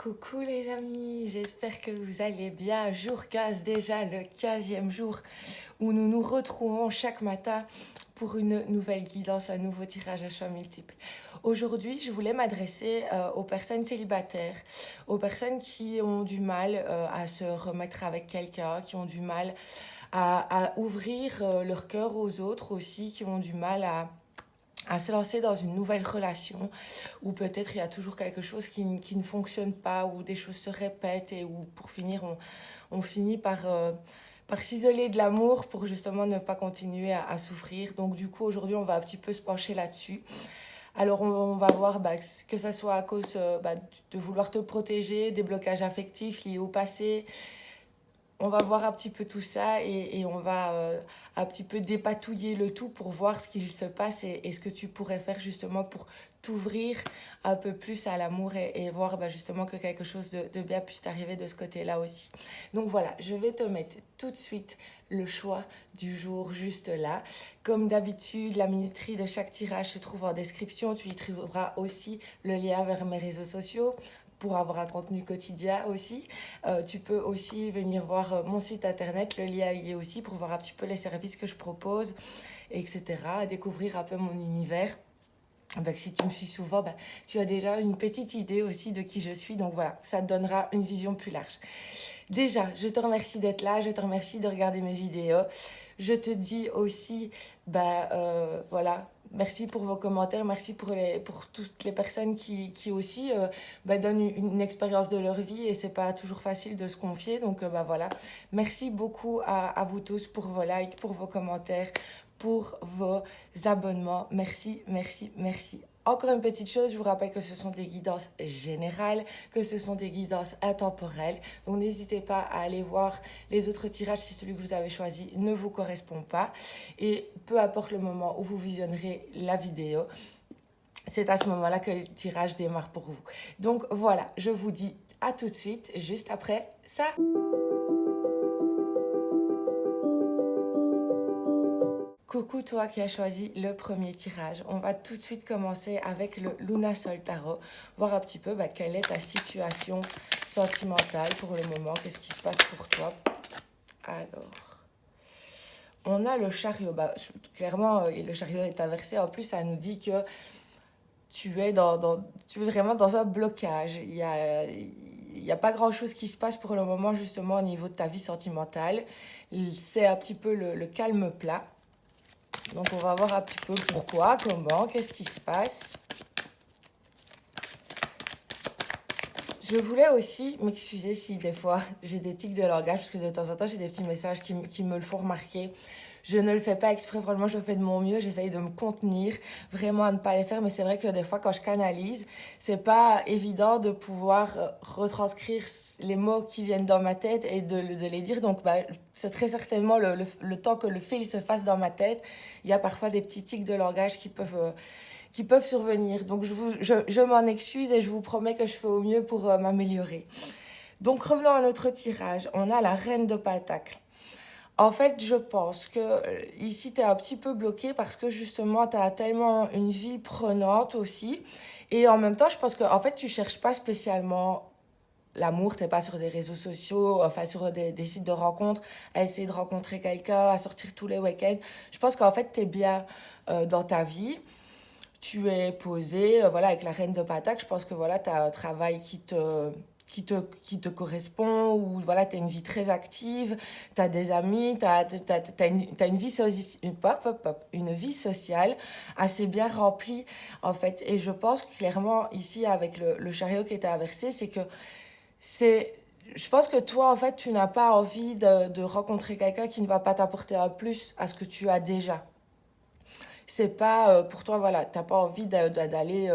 Coucou les amis, j'espère que vous allez bien. Jour 15 déjà, le 15e jour où nous nous retrouvons chaque matin pour une nouvelle guidance, un nouveau tirage à choix multiples. Aujourd'hui, je voulais m'adresser aux personnes célibataires, aux personnes qui ont du mal à se remettre avec quelqu'un, qui ont du mal à ouvrir leur cœur aux autres aussi, qui ont du mal à se lancer dans une nouvelle relation où peut-être il y a toujours quelque chose qui ne fonctionne pas, où des choses se répètent et où pour finir on finit par s'isoler de l'amour pour justement ne pas continuer à souffrir. Donc du coup aujourd'hui on va un petit peu se pencher là-dessus. Alors on va voir que ça soit à cause de vouloir te protéger, des blocages affectifs liés au passé, on va voir un petit peu tout ça et on va un petit peu dépatouiller le tout pour voir ce qu'il se passe et ce que tu pourrais faire justement pour t'ouvrir un peu plus à l'amour et voir justement que quelque chose de bien puisse t'arriver de ce côté-là aussi. Donc voilà, je vais te mettre tout de suite le choix du jour juste là. Comme d'habitude, la minuterie de chaque tirage se trouve en description. Tu y trouveras aussi le lien vers mes réseaux sociaux pour avoir un contenu quotidien aussi. Tu peux aussi venir voir mon site internet, le lien y est aussi pour voir un petit peu les services que je propose, etc. Découvrir un peu mon univers. Si tu me suis souvent, tu as déjà une petite idée aussi de qui je suis. Donc voilà, ça te donnera une vision plus large. Déjà, je te remercie d'être là, je te remercie de regarder mes vidéos. Je te dis aussi, voilà, merci pour vos commentaires, merci pour toutes les personnes qui aussi donnent une expérience de leur vie et c'est pas toujours facile de se confier. Donc voilà, merci beaucoup à vous tous pour vos likes, pour vos commentaires, pour vos abonnements. Merci, merci, merci. Encore une petite chose, je vous rappelle que ce sont des guidances générales, que ce sont des guidances intemporelles. Donc n'hésitez pas à aller voir les autres tirages si celui que vous avez choisi ne vous correspond pas. Et peu importe le moment où vous visionnerez la vidéo, c'est à ce moment-là que le tirage démarre pour vous. Donc voilà, je vous dis à tout de suite, juste après ça. Coucou toi qui as choisi le premier tirage. On va tout de suite commencer avec le Luna Sol Tarot, voir un petit peu quelle est ta situation sentimentale pour le moment, qu'est-ce qui se passe pour toi. Alors, on a le chariot. Clairement, le chariot est inversé. En plus, ça nous dit que tu es vraiment dans un blocage. Il y a pas grand-chose qui se passe pour le moment, justement, au niveau de ta vie sentimentale. C'est un petit peu le calme plat. Donc, on va voir un petit peu pourquoi, comment, qu'est-ce qui se passe. Je voulais aussi m'excuser si des fois j'ai des tics de langage, parce que de temps en temps j'ai des petits messages qui me le font remarquer. Je ne le fais pas exprès, franchement je fais de mon mieux, j'essaye de me contenir, vraiment à ne pas les faire, mais c'est vrai que des fois quand je canalise, c'est pas évident de pouvoir retranscrire les mots qui viennent dans ma tête et de les dire, donc c'est très certainement le temps que le fil se fasse dans ma tête. Il y a parfois des petits tics de langage qui peuvent survenir. Donc je m'en excuse et je vous promets que je fais au mieux pour m'améliorer. Donc revenons à notre tirage. On a la reine de Pentacle. En fait, je pense que ici, tu es un petit peu bloqué parce que justement, tu as tellement une vie prenante aussi. Et en même temps, je pense qu'en fait, tu cherches pas spécialement l'amour, t'es pas sur des réseaux sociaux, enfin sur des sites de rencontres, à essayer de rencontrer quelqu'un, à sortir tous les week-ends. Je pense qu'en fait, tu es bien dans ta vie, tu es posé, voilà, avec la reine de Pataque, je pense que voilà, tu as un travail qui te correspond, ou voilà, tu as une vie très active, tu as des amis, t'as une vie, une vie sociale assez bien remplie, en fait. Et je pense que clairement, ici, avec le chariot qui était inversé, c'est que c'est... Je pense que toi, en fait, tu n'as pas envie de rencontrer quelqu'un qui ne va pas t'apporter un plus à ce que tu as déjà. C'est pas pour toi, voilà, t'as pas envie d'aller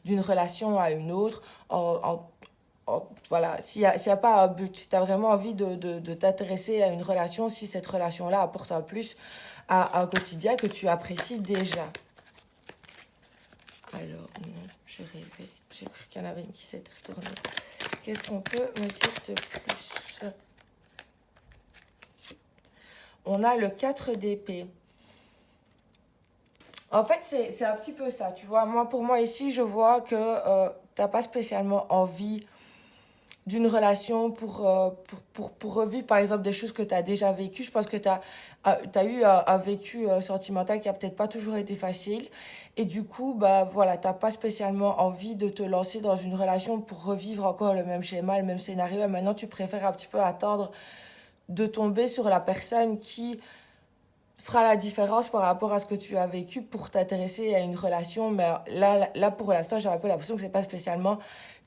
d'une relation à une autre voilà, s'il y a pas un but, si tu as vraiment envie de t'intéresser à une relation, si cette relation-là apporte un plus à un quotidien que tu apprécies déjà. Alors, non, j'ai rêvé. J'ai cru qu'il y en avait une qui s'était retournée. Qu'est-ce qu'on peut me dire de plus? On a le 4 d'épée. En fait, c'est un petit peu ça, tu vois. Moi, pour moi, ici, je vois que t'as pas spécialement envie d'une relation pour revivre, par exemple, des choses que tu as déjà vécues. Je pense que tu as eu un vécu sentimental qui a peut-être pas toujours été facile. Et du coup, bah voilà, t'as pas spécialement envie de te lancer dans une relation pour revivre encore le même schéma, le même scénario. Et maintenant, tu préfères un petit peu attendre de tomber sur la personne qui fera la différence par rapport à ce que tu as vécu pour t'intéresser à une relation. Mais là pour l'instant, j'ai un peu l'impression que c'est pas spécialement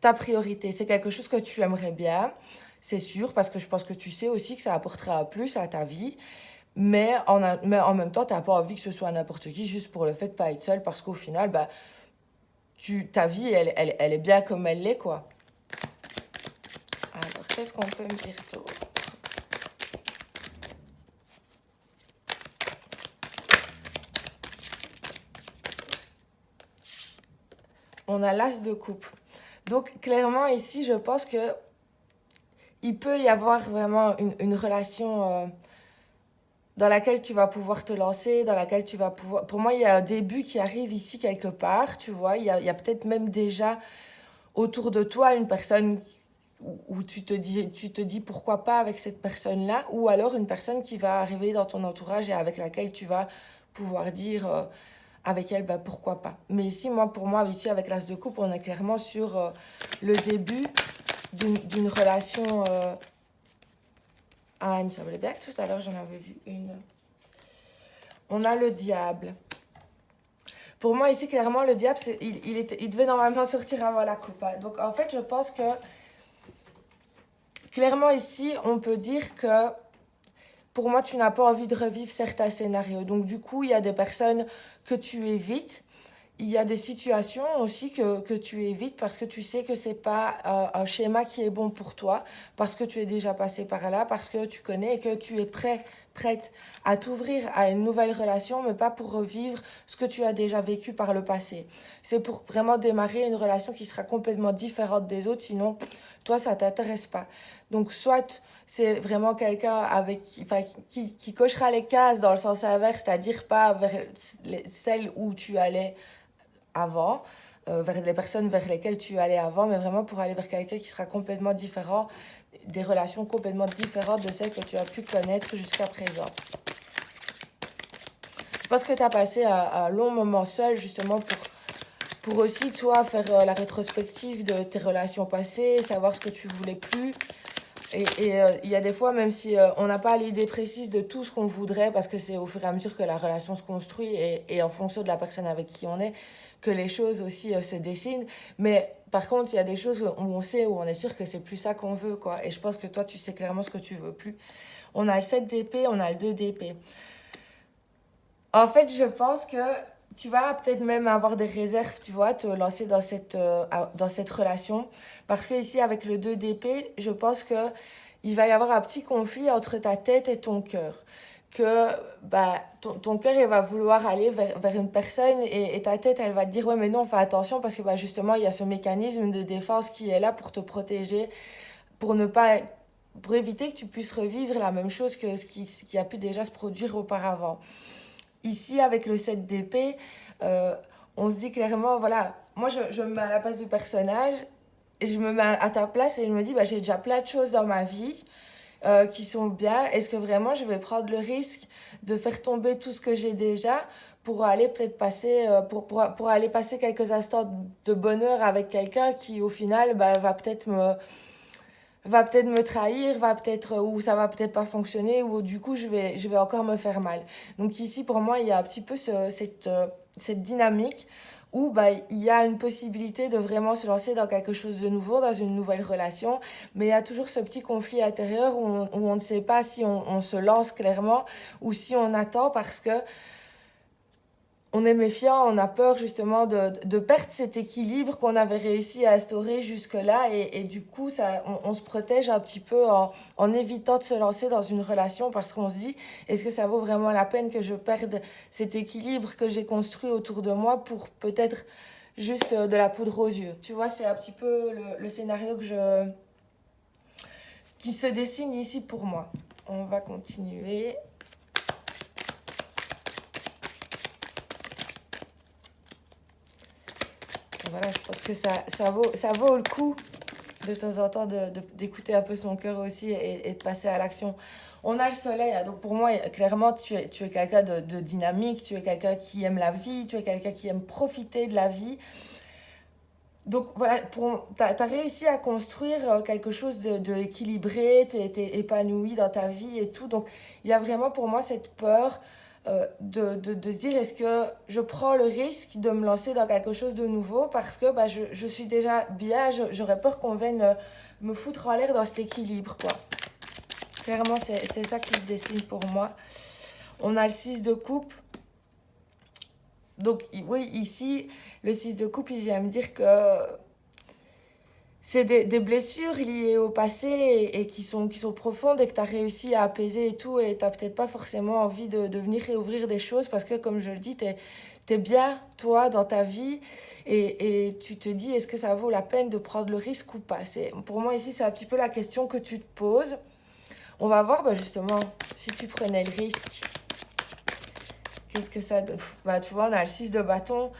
ta priorité. C'est quelque chose que tu aimerais bien, c'est sûr, parce que je pense que tu sais aussi que ça apportera un plus à ta vie. Mais en même temps, tu n'as pas envie que ce soit n'importe qui juste pour le fait de pas être seule, parce qu'au final, bah, ta vie, elle est bien comme elle l'est, quoi. Alors, qu'est-ce qu'on peut me dire d'autre? On a l'as de coupe. Donc, clairement, ici, je pense que il peut y avoir vraiment une relation dans laquelle tu vas pouvoir te lancer, dans laquelle tu vas pouvoir... Pour moi, il y a un début qui arrive ici quelque part, tu vois. Il y a peut-être même déjà autour de toi une personne où tu te dis pourquoi pas avec cette personne-là, ou alors une personne qui va arriver dans ton entourage et avec laquelle tu vas pouvoir dire avec elle, bah, pourquoi pas. Mais ici, pour moi, ici, avec l'as de coupe, on est clairement sur le début d'une relation... Ah, il me semblait bien que tout à l'heure, j'en avais vu une. On a le diable. Pour moi, ici, clairement, le diable, il devait normalement sortir avant la coupe. Hein. Donc, en fait, je pense que, clairement, ici, on peut dire que, pour moi, tu n'as pas envie de revivre certains scénarios. Donc, du coup, il y a des personnes que tu évites. Il y a des situations aussi que tu évites parce que tu sais que c'est pas un schéma qui est bon pour toi, parce que tu es déjà passé par là, parce que tu connais et que tu es prête à t'ouvrir à une nouvelle relation, mais pas pour revivre ce que tu as déjà vécu par le passé. C'est pour vraiment démarrer une relation qui sera complètement différente des autres, sinon toi, ça t'intéresse pas. Donc, soit c'est vraiment quelqu'un qui cochera les cases dans le sens inverse, c'est-à-dire pas vers celle où tu allais avant, vers les personnes vers lesquelles tu allais avant, mais vraiment pour aller vers quelqu'un qui sera complètement différent, des relations complètement différentes de celles que tu as pu connaître jusqu'à présent. Je pense que tu as passé un long moment seul justement pour aussi toi faire la rétrospective de tes relations passées, savoir ce que tu voulais plus. Et il y a des fois, même si on n'a pas l'idée précise de tout ce qu'on voudrait, parce que c'est au fur et à mesure que la relation se construit et en fonction de la personne avec qui on est, que les choses aussi se dessinent. Mais par contre, il y a des choses où on sait, où on est sûr que c'est plus ça qu'on veut, quoi. Et je pense que toi, tu sais clairement ce que tu veux plus. On a le 7 d'épée, on a le 2 d'épée. En fait, je pense que tu vas peut-être même avoir des réserves, tu vois, te lancer dans cette relation. Parce que ici, avec le 2 d'épée, je pense que il va y avoir un petit conflit entre ta tête et ton cœur. Que bah, ton cœur, il va vouloir aller vers une personne et ta tête, elle va te dire, ouais, mais non, fais attention parce que bah, justement, il y a ce mécanisme de défense qui est là pour te protéger, pour ne pas... pour éviter que tu puisses revivre la même chose que ce qui a pu déjà se produire auparavant. Ici, avec le 7 d'épée, on se dit clairement, voilà, moi je me mets à la place du personnage, et je me mets à ta place et je me dis, bah, j'ai déjà plein de choses dans ma vie qui sont bien. Est-ce que vraiment je vais prendre le risque de faire tomber tout ce que j'ai déjà pour aller peut-être passer, pour aller passer quelques instants de bonheur avec quelqu'un qui au final bah, va peut-être me trahir, ou ça va peut-être pas fonctionner, ou du coup je vais encore me faire mal. Donc ici pour moi il y a un petit peu cette dynamique où bah, il y a une possibilité de vraiment se lancer dans quelque chose de nouveau, dans une nouvelle relation, mais il y a toujours ce petit conflit intérieur où on ne sait pas si on se lance clairement ou si on attend parce que on est méfiant, on a peur justement de perdre cet équilibre qu'on avait réussi à instaurer jusque-là et du coup on se protège un petit peu en évitant de se lancer dans une relation parce qu'on se dit est-ce que ça vaut vraiment la peine que je perde cet équilibre que j'ai construit autour de moi pour peut-être juste de la poudre aux yeux. Tu vois, c'est un petit peu le scénario qui se dessine ici pour moi. On va continuer. Voilà, je pense que ça vaut le coup de temps en temps d'écouter un peu son cœur aussi et de passer à l'action. On a le soleil, hein, donc pour moi, clairement, tu es quelqu'un de dynamique, tu es quelqu'un qui aime la vie, tu es quelqu'un qui aime profiter de la vie. Donc voilà, tu as réussi à construire quelque chose de équilibré, tu étais épanoui dans ta vie et tout. Donc il y a vraiment pour moi cette peur de se dire, est-ce que je prends le risque de me lancer dans quelque chose de nouveau parce que bah, je suis déjà bien, j'aurais peur qu'on vienne me foutre en l'air dans cet équilibre, quoi. Clairement, c'est ça qui se dessine pour moi. On a le 6 de coupe. Donc oui, ici, le 6 de coupe, il vient me dire que c'est des blessures liées au passé et qui sont profondes et que tu as réussi à apaiser et tout, et tu n'as peut-être pas forcément envie de venir réouvrir des choses parce que, comme je le dis, tu es bien, toi, dans ta vie, et tu te dis, est-ce que ça vaut la peine de prendre le risque ou pas? Pour moi, ici, c'est un petit peu la question que tu te poses. On va voir, bah, justement, si tu prenais le risque, qu'est-ce que ça... Bah, tu vois, on a le 6 de bâton.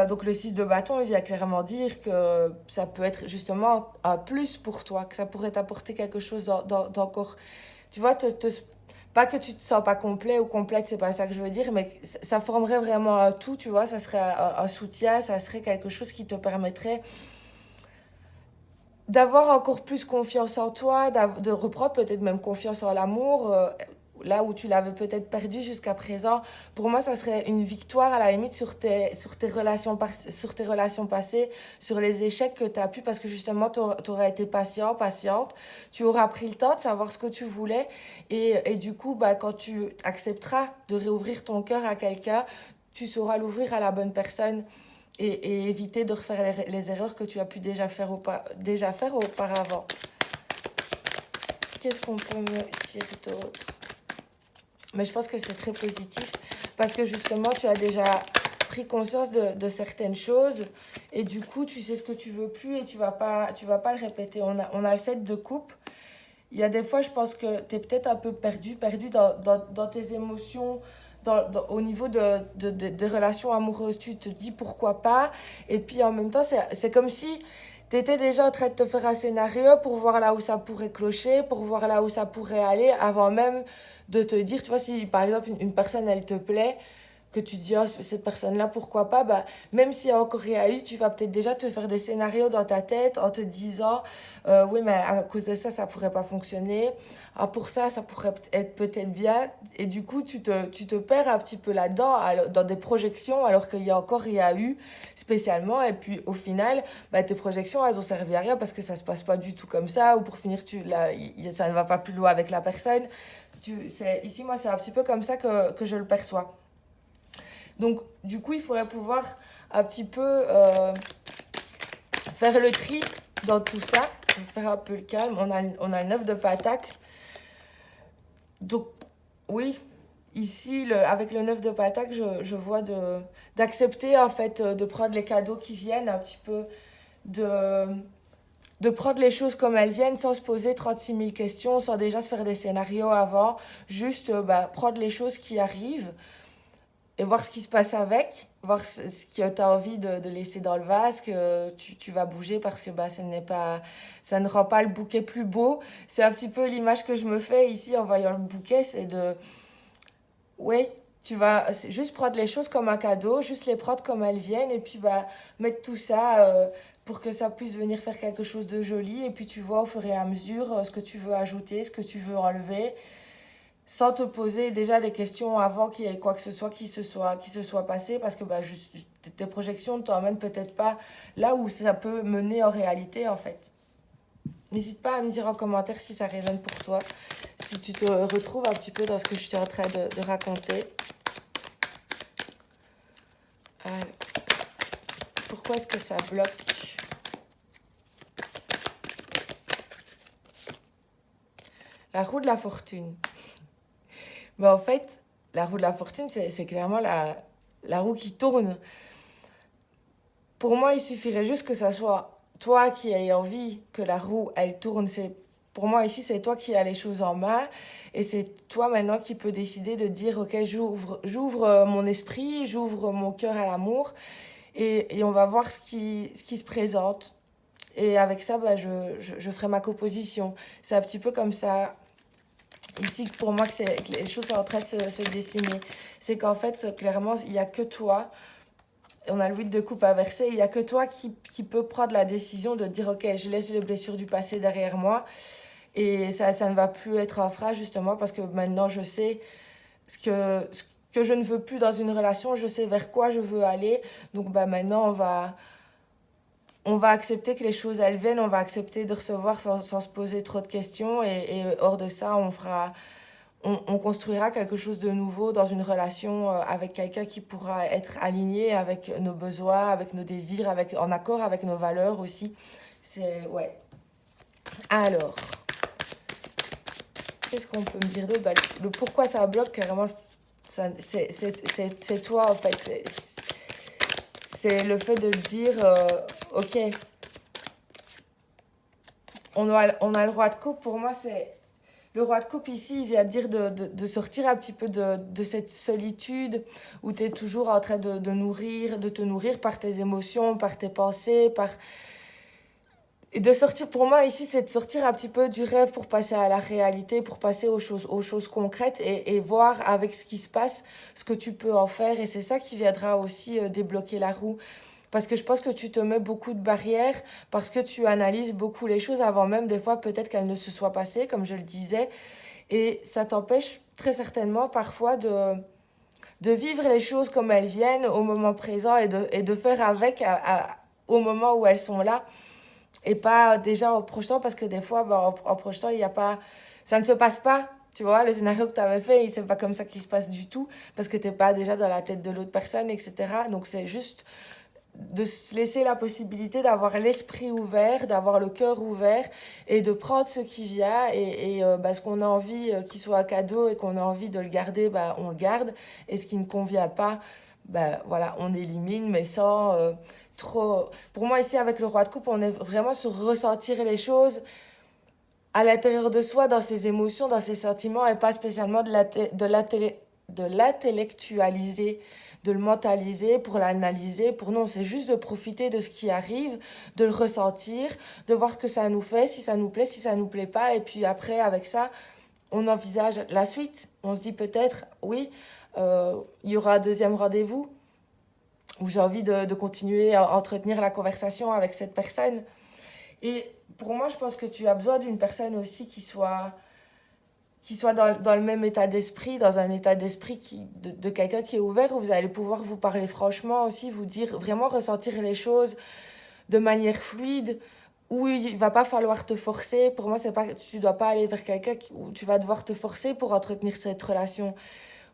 Donc le 6 de bâton, il vient clairement dire que ça peut être justement un plus pour toi, que ça pourrait t'apporter quelque chose d'encore... Tu vois, pas que tu te sens pas complet ou complète, c'est pas ça que je veux dire, mais ça formerait vraiment un tout, tu vois, ça serait un soutien, ça serait quelque chose qui te permettrait d'avoir encore plus confiance en toi, de reprendre peut-être même confiance en l'amour, là où tu l'avais peut-être perdu jusqu'à présent. Pour moi, ça serait une victoire à la limite sur tes relations passées, sur les échecs que tu as pu, parce que justement, tu aurais été patient, patiente, tu auras pris le temps de savoir ce que tu voulais, et du coup, bah, quand tu accepteras de réouvrir ton cœur à quelqu'un, tu sauras l'ouvrir à la bonne personne et éviter de refaire les erreurs que tu as pu déjà faire auparavant. Qu'est-ce qu'on peut me dire d'autre? Mais je pense que c'est très positif parce que justement, tu as déjà pris conscience de certaines choses et du coup, tu sais ce que tu veux plus et tu vas pas le répéter. On a le 7 de coupe. Il y a des fois, je pense que tu es peut-être un peu perdu dans tes émotions, au niveau des relations amoureuses. Tu te dis pourquoi pas. Et puis en même temps, c'est comme si tu étais déjà en train de te faire un scénario pour voir là où ça pourrait clocher, pour voir là où ça pourrait aller, avant même de te dire, tu vois, si par exemple une personne, elle te plaît, que tu te dis, oh, cette personne-là, pourquoi pas, bah, même s'il y a encore rien eu, tu vas peut-être déjà te faire des scénarios dans ta tête en te disant, oui, mais à cause de ça, ça pourrait pas fonctionner. Ah, pour ça, ça pourrait être peut-être bien. Et du coup, tu te perds un petit peu là-dedans, dans des projections, alors qu'il y a encore rien eu spécialement. Et puis, au final, bah, tes projections, elles ont servi à rien parce que ça se passe pas du tout comme ça. Ou pour finir, ça ne va pas plus loin avec la personne. Ici, moi, c'est un petit peu comme ça que je le perçois. Donc, du coup, il faudrait pouvoir un petit peu faire le tri dans tout ça, faire un peu le calme. On a le 9 de pentacle. Donc, oui, ici, avec le 9 de pentacle, je vois d'accepter, en fait, de prendre les cadeaux qui viennent, un petit peu de prendre les choses comme elles viennent sans se poser 36 000 questions, sans déjà se faire des scénarios avant. Juste prendre les choses qui arrivent et voir ce qui se passe avec, voir ce que tu as envie de laisser dans le vase, que tu vas bouger parce que bah, ça ne rend pas le bouquet plus beau. C'est un petit peu l'image que je me fais ici en voyant le bouquet, c'est oui, tu vas juste prendre les choses comme un cadeau, juste les prendre comme elles viennent et puis bah, mettre tout ça pour que ça puisse venir faire quelque chose de joli. Et puis tu vois au fur et à mesure ce que tu veux ajouter, ce que tu veux enlever, sans te poser déjà des questions avant qu'il y ait quoi que ce soit qui se soit passé, parce que bah, tes projections ne t'emmènent peut-être pas là où ça peut mener en réalité, en fait. N'hésite pas à me dire en commentaire si ça résonne pour toi, si tu te retrouves un petit peu dans ce que je suis en train de raconter. Alors, pourquoi est-ce que ça bloque? La roue de la fortune. Mais en fait, la roue de la fortune, c'est clairement la roue qui tourne. Pour moi, il suffirait juste que ça soit toi qui aies envie que la roue, elle tourne. Pour moi, ici, c'est toi qui as les choses en main. Et c'est toi maintenant qui peux décider de dire, OK, j'ouvre mon esprit, j'ouvre mon cœur à l'amour. Et on va voir ce qui se présente. Et avec ça, bah, je ferai ma composition. C'est un petit peu comme ça, ici, pour moi, que les choses sont en train de se dessiner. C'est qu'en fait, clairement, il n'y a que toi. On a le 8 de coupe inversé. Il n'y a que toi qui peut prendre la décision de dire, OK, je laisse les blessures du passé derrière moi. Et ça ne va plus être un frein, justement, parce que maintenant, je sais ce que je ne veux plus dans une relation. Je sais vers quoi je veux aller. Donc, bah, maintenant, on va accepter que les choses elles viennent, on va accepter de recevoir sans se poser trop de questions et hors de ça, on construira quelque chose de nouveau dans une relation avec quelqu'un qui pourra être aligné avec nos besoins, avec nos désirs, en accord avec nos valeurs aussi. C'est, ouais. Alors, qu'est-ce qu'on peut me dire d'autre? Bah, le pourquoi ça bloque, clairement, c'est toi en fait. C'est le fait de dire, ok, on a le roi de coupe. Pour moi, c'est le roi de coupe ici, il vient dire de sortir un petit peu de cette solitude où tu es toujours en train de te nourrir par tes émotions, par tes pensées, et de sortir, pour moi ici, c'est de sortir un petit peu du rêve pour passer à la réalité, pour passer aux choses concrètes et voir avec ce qui se passe, ce que tu peux en faire. Et c'est ça qui viendra aussi débloquer la roue. Parce que je pense que tu te mets beaucoup de barrières, parce que tu analyses beaucoup les choses avant même, des fois, peut-être qu'elles ne se soient passées, comme je le disais. Et ça t'empêche très certainement parfois de vivre les choses comme elles viennent au moment présent et de faire avec au moment où elles sont là. Et pas déjà en projetant, parce que des fois, bah, en projetant, il y a pas, ça ne se passe pas. Tu vois, le scénario que tu avais fait, c'est pas comme ça qu'il se passe du tout, parce que tu n'es pas déjà dans la tête de l'autre personne, etc. Donc c'est juste de se laisser la possibilité d'avoir l'esprit ouvert, d'avoir le cœur ouvert et de prendre ce qui vient bah, ce qu'on a envie qu'il soit un cadeau et qu'on a envie de le garder, bah, on le garde, et ce qui ne convient pas, bah, voilà, on élimine, mais sans trop... Pour moi ici avec le roi de coupe, on est vraiment sur ressentir les choses à l'intérieur de soi, dans ses émotions, dans ses sentiments, et pas spécialement de l'intellectualiser, de le mentaliser, pour l'analyser. Pour nous, c'est juste de profiter de ce qui arrive, de le ressentir, de voir ce que ça nous fait, si ça nous plaît, si ça nous plaît pas. Et puis après, avec ça, on envisage la suite. On se dit peut-être, oui, il y aura un deuxième rendez-vous où j'ai envie de continuer à entretenir la conversation avec cette personne. Et pour moi, je pense que tu as besoin d'une personne aussi qui soit dans le même état d'esprit, dans un état d'esprit de quelqu'un qui est ouvert, où vous allez pouvoir vous parler franchement aussi, vous dire, vraiment ressentir les choses de manière fluide, où il va pas falloir te forcer. Pour moi, c'est pas, tu dois pas aller vers quelqu'un où tu vas devoir te forcer pour entretenir cette relation,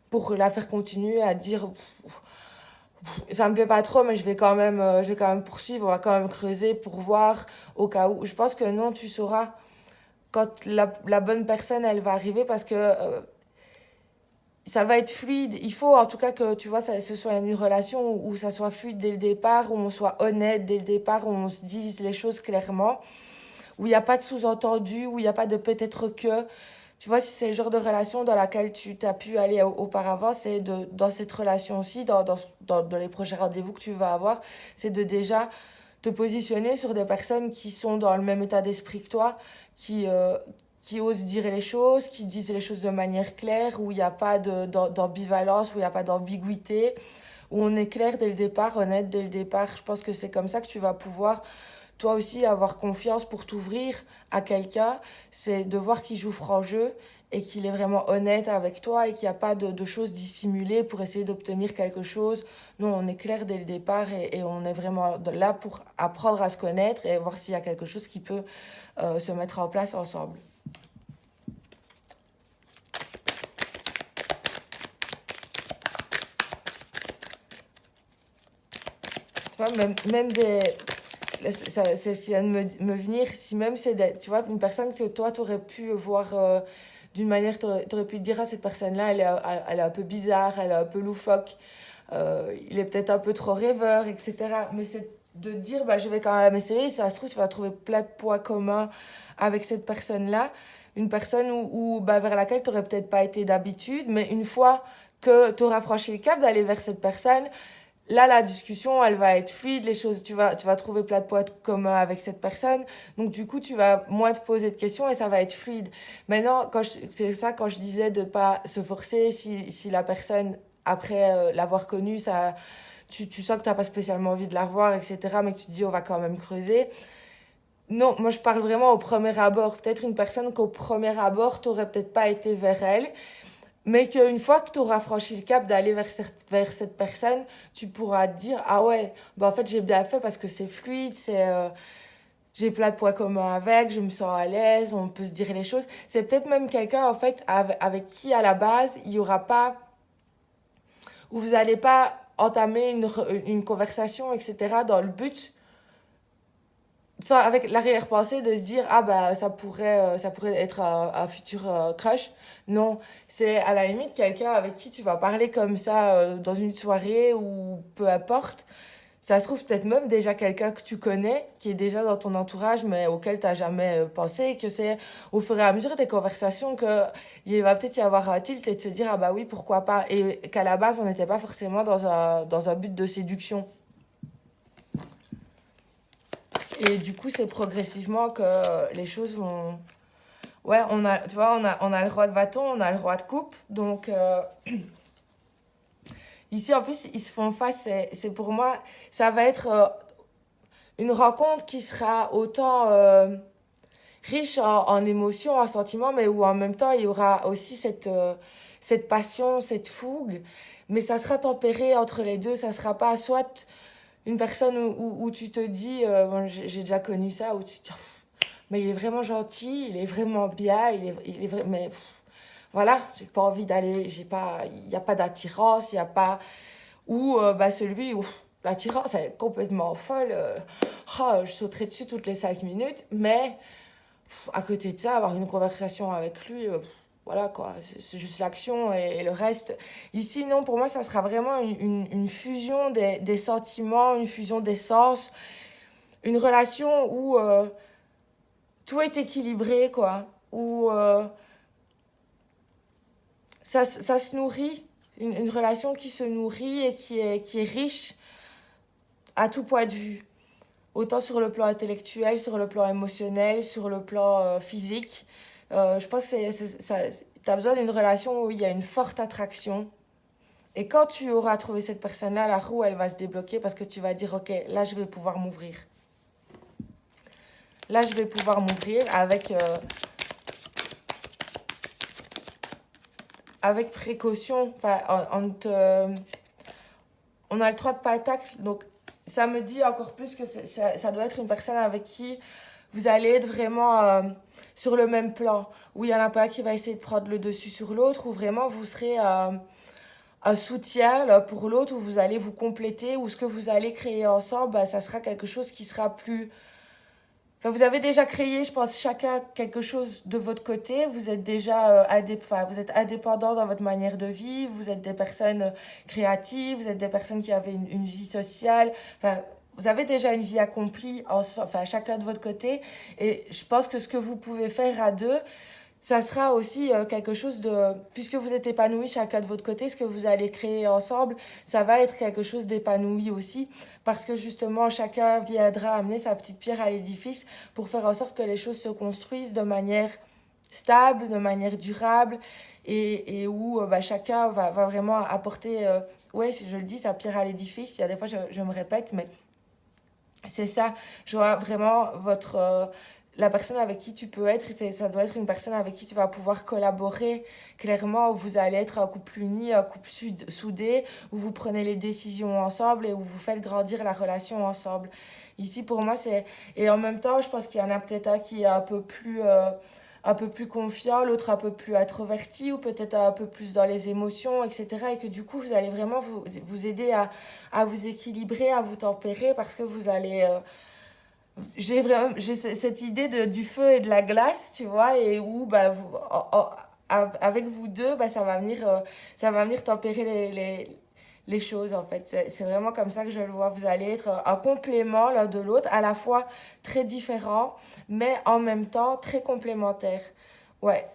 pour la faire continuer à dire ça me plaît pas trop, mais je vais quand même poursuivre, on va quand même creuser pour voir au cas où. Je pense que non, tu sauras quand la bonne personne, elle va arriver, parce que ça va être fluide. Il faut en tout cas que, tu vois, ce soit une relation où ça soit fluide dès le départ, où on soit honnête dès le départ, où on se dise les choses clairement, où il n'y a pas de sous-entendu, où il n'y a pas de peut-être que. Tu vois, si c'est le genre de relation dans laquelle tu t'as pu aller auparavant, c'est dans cette relation aussi, dans les prochains rendez-vous que tu vas avoir, c'est de déjà te positionner sur des personnes qui sont dans le même état d'esprit que toi, qui osent dire les choses, qui disent les choses de manière claire, où il n'y a pas d'ambivalence, où il n'y a pas d'ambiguïté, où on est clair dès le départ, honnête dès le départ. Je pense que c'est comme ça que tu vas pouvoir toi aussi avoir confiance pour t'ouvrir à quelqu'un. C'est de voir qu'il joue franc jeu et qu'il est vraiment honnête avec toi et qu'il n'y a pas de choses dissimulées pour essayer d'obtenir quelque chose. Non, on est clair dès le départ et on est vraiment là pour apprendre à se connaître et voir s'il y a quelque chose qui peut se mettre en place ensemble. Tu vois, même c'est ce qui vient de me venir, si même c'est, tu vois, une personne que toi, tu aurais pu voir d'une manière, tu aurais pu te dire, ah, cette personne-là, elle est un peu bizarre, elle est un peu loufoque, il est peut-être un peu trop rêveur, etc. Mais c'est de dire, bah, je vais quand même essayer, ça se trouve, tu vas trouver plein de points communs avec cette personne-là, une personne bah, vers laquelle tu n'aurais peut-être pas été d'habitude, mais une fois que tu auras franchi le cap d'aller vers cette personne, là, la discussion, elle va être fluide, les choses, tu vas trouver plein de points communs avec cette personne. Donc, du coup, tu vas moins te poser de questions et ça va être fluide. Maintenant, c'est ça quand je disais de pas se forcer si la personne, après l'avoir connue, tu sens que tu n'as pas spécialement envie de la revoir, etc., mais que tu te dis, on va quand même creuser. Non, moi je parle vraiment au premier abord. Peut-être une personne qu'au premier abord, tu n'aurais peut-être pas été vers elle, mais qu'une fois que tu auras franchi le cap d'aller vers cette personne, tu pourras te dire, ah ouais, bah en fait j'ai bien fait parce que c'est fluide, j'ai plein de points communs avec, je me sens à l'aise, on peut se dire les choses. C'est peut-être même quelqu'un en fait avec qui à la base, il y aura pas, où vous n'allez pas entamer une conversation, etc., dans le but ça, avec l'arrière-pensée de se dire ah bah ça pourrait être un futur crush. Non, c'est à la limite quelqu'un avec qui tu vas parler comme ça dans une soirée ou peu importe. Ça se trouve peut-être même déjà quelqu'un que tu connais, qui est déjà dans ton entourage, mais auquel tu n'as jamais pensé, et que c'est au fur et à mesure des conversations que il va peut-être y avoir un tilt et de se dire ah bah oui, pourquoi pas. Et qu'à la base, on n'était pas forcément dans un but de séduction. Et du coup, c'est progressivement que les choses vont. Ouais, tu vois, on a le roi de bâton, on a le roi de coupe. Donc, ici, en plus, ils se font face. C'est pour moi, ça va être une rencontre qui sera autant riche en émotions, en sentiments, mais où en même temps, il y aura aussi cette passion, cette fougue. Mais ça sera tempéré entre les deux. Ça sera pas soit une personne où tu te dis, bon, j'ai déjà connu ça, où tu te dis, mais il est vraiment gentil, il est vraiment bien, mais voilà, j'ai pas envie d'aller, il n'y a pas d'attirance, il n'y a pas, ou bah celui où l'attirance elle est complètement folle, oh, je sauterai dessus toutes les 5 minutes, mais à côté de ça, avoir une conversation avec lui, voilà quoi, c'est juste l'action et le reste. Ici, non, pour moi, ça sera vraiment une fusion des sentiments, une fusion des sens, une relation où tout est équilibré, quoi, où ça se nourrit, une relation qui se nourrit et qui est riche à tout point de vue. Autant sur le plan intellectuel, sur le plan émotionnel, sur le plan physique. Je pense que tu as besoin d'une relation où il y a une forte attraction. Et quand tu auras trouvé cette personne-là, la roue, elle va se débloquer parce que tu vas dire, ok, là, je vais pouvoir m'ouvrir. Là, je vais pouvoir m'ouvrir avec précaution. Enfin, on a le 3 de pentacle, donc ça me dit encore plus que ça doit être une personne avec qui vous allez être vraiment sur le même plan, où il y en a pas un qui va essayer de prendre le dessus sur l'autre, où vraiment vous serez un soutien là, pour l'autre, où vous allez vous compléter, où ce que vous allez créer ensemble, bah, ça sera quelque chose qui sera plus. Enfin, vous avez déjà créé, je pense, chacun quelque chose de votre côté. Vous êtes déjà vous êtes indépendant dans votre manière de vivre. Vous êtes des personnes créatives. Vous êtes des personnes qui avaient une vie sociale. Enfin, vous avez déjà une vie accomplie, enfin, chacun de votre côté. Et je pense que ce que vous pouvez faire à deux, ça sera aussi quelque chose de. Puisque vous êtes épanouis chacun de votre côté, ce que vous allez créer ensemble, ça va être quelque chose d'épanoui aussi. Parce que justement, chacun viendra amener sa petite pierre à l'édifice pour faire en sorte que les choses se construisent de manière stable, de manière durable, et où bah, chacun va vraiment apporter, ouais, si je le dis, sa pierre à l'édifice. Il y a des fois, je me répète, mais c'est ça. Je vois vraiment la personne avec qui tu peux être, ça doit être une personne avec qui tu vas pouvoir collaborer clairement, où vous allez être un couple uni, un couple soudé, où vous prenez les décisions ensemble et où vous faites grandir la relation ensemble. Ici, pour moi, c'est. Et en même temps, je pense qu'il y en a peut-être un qui est un peu plus confiant, l'autre un peu plus introverti ou peut-être un peu plus dans les émotions, etc. Et que du coup, vous allez vraiment vous aider à vous équilibrer, à vous tempérer parce que vous allez. J'ai cette idée du feu et de la glace, tu vois, et où bah, avec vous deux, bah, ça va venir tempérer les choses en fait. C'est vraiment comme ça que je le vois. Vous allez être un complément l'un de l'autre, à la fois très différent, mais en même temps très complémentaire. Ouais,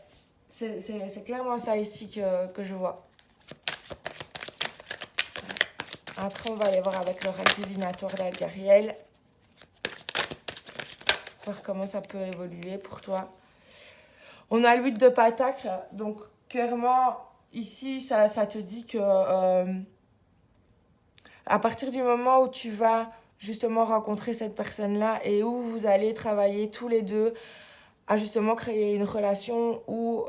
c'est clairement ça ici que je vois. Après, on va aller voir avec l'oracle divinatoire d'Algariel. Voir comment ça peut évoluer pour toi. On a le 8 de Pentacle. Donc, clairement, ici, ça te dit que à partir du moment où tu vas justement rencontrer cette personne-là et où vous allez travailler tous les deux à justement créer une relation où...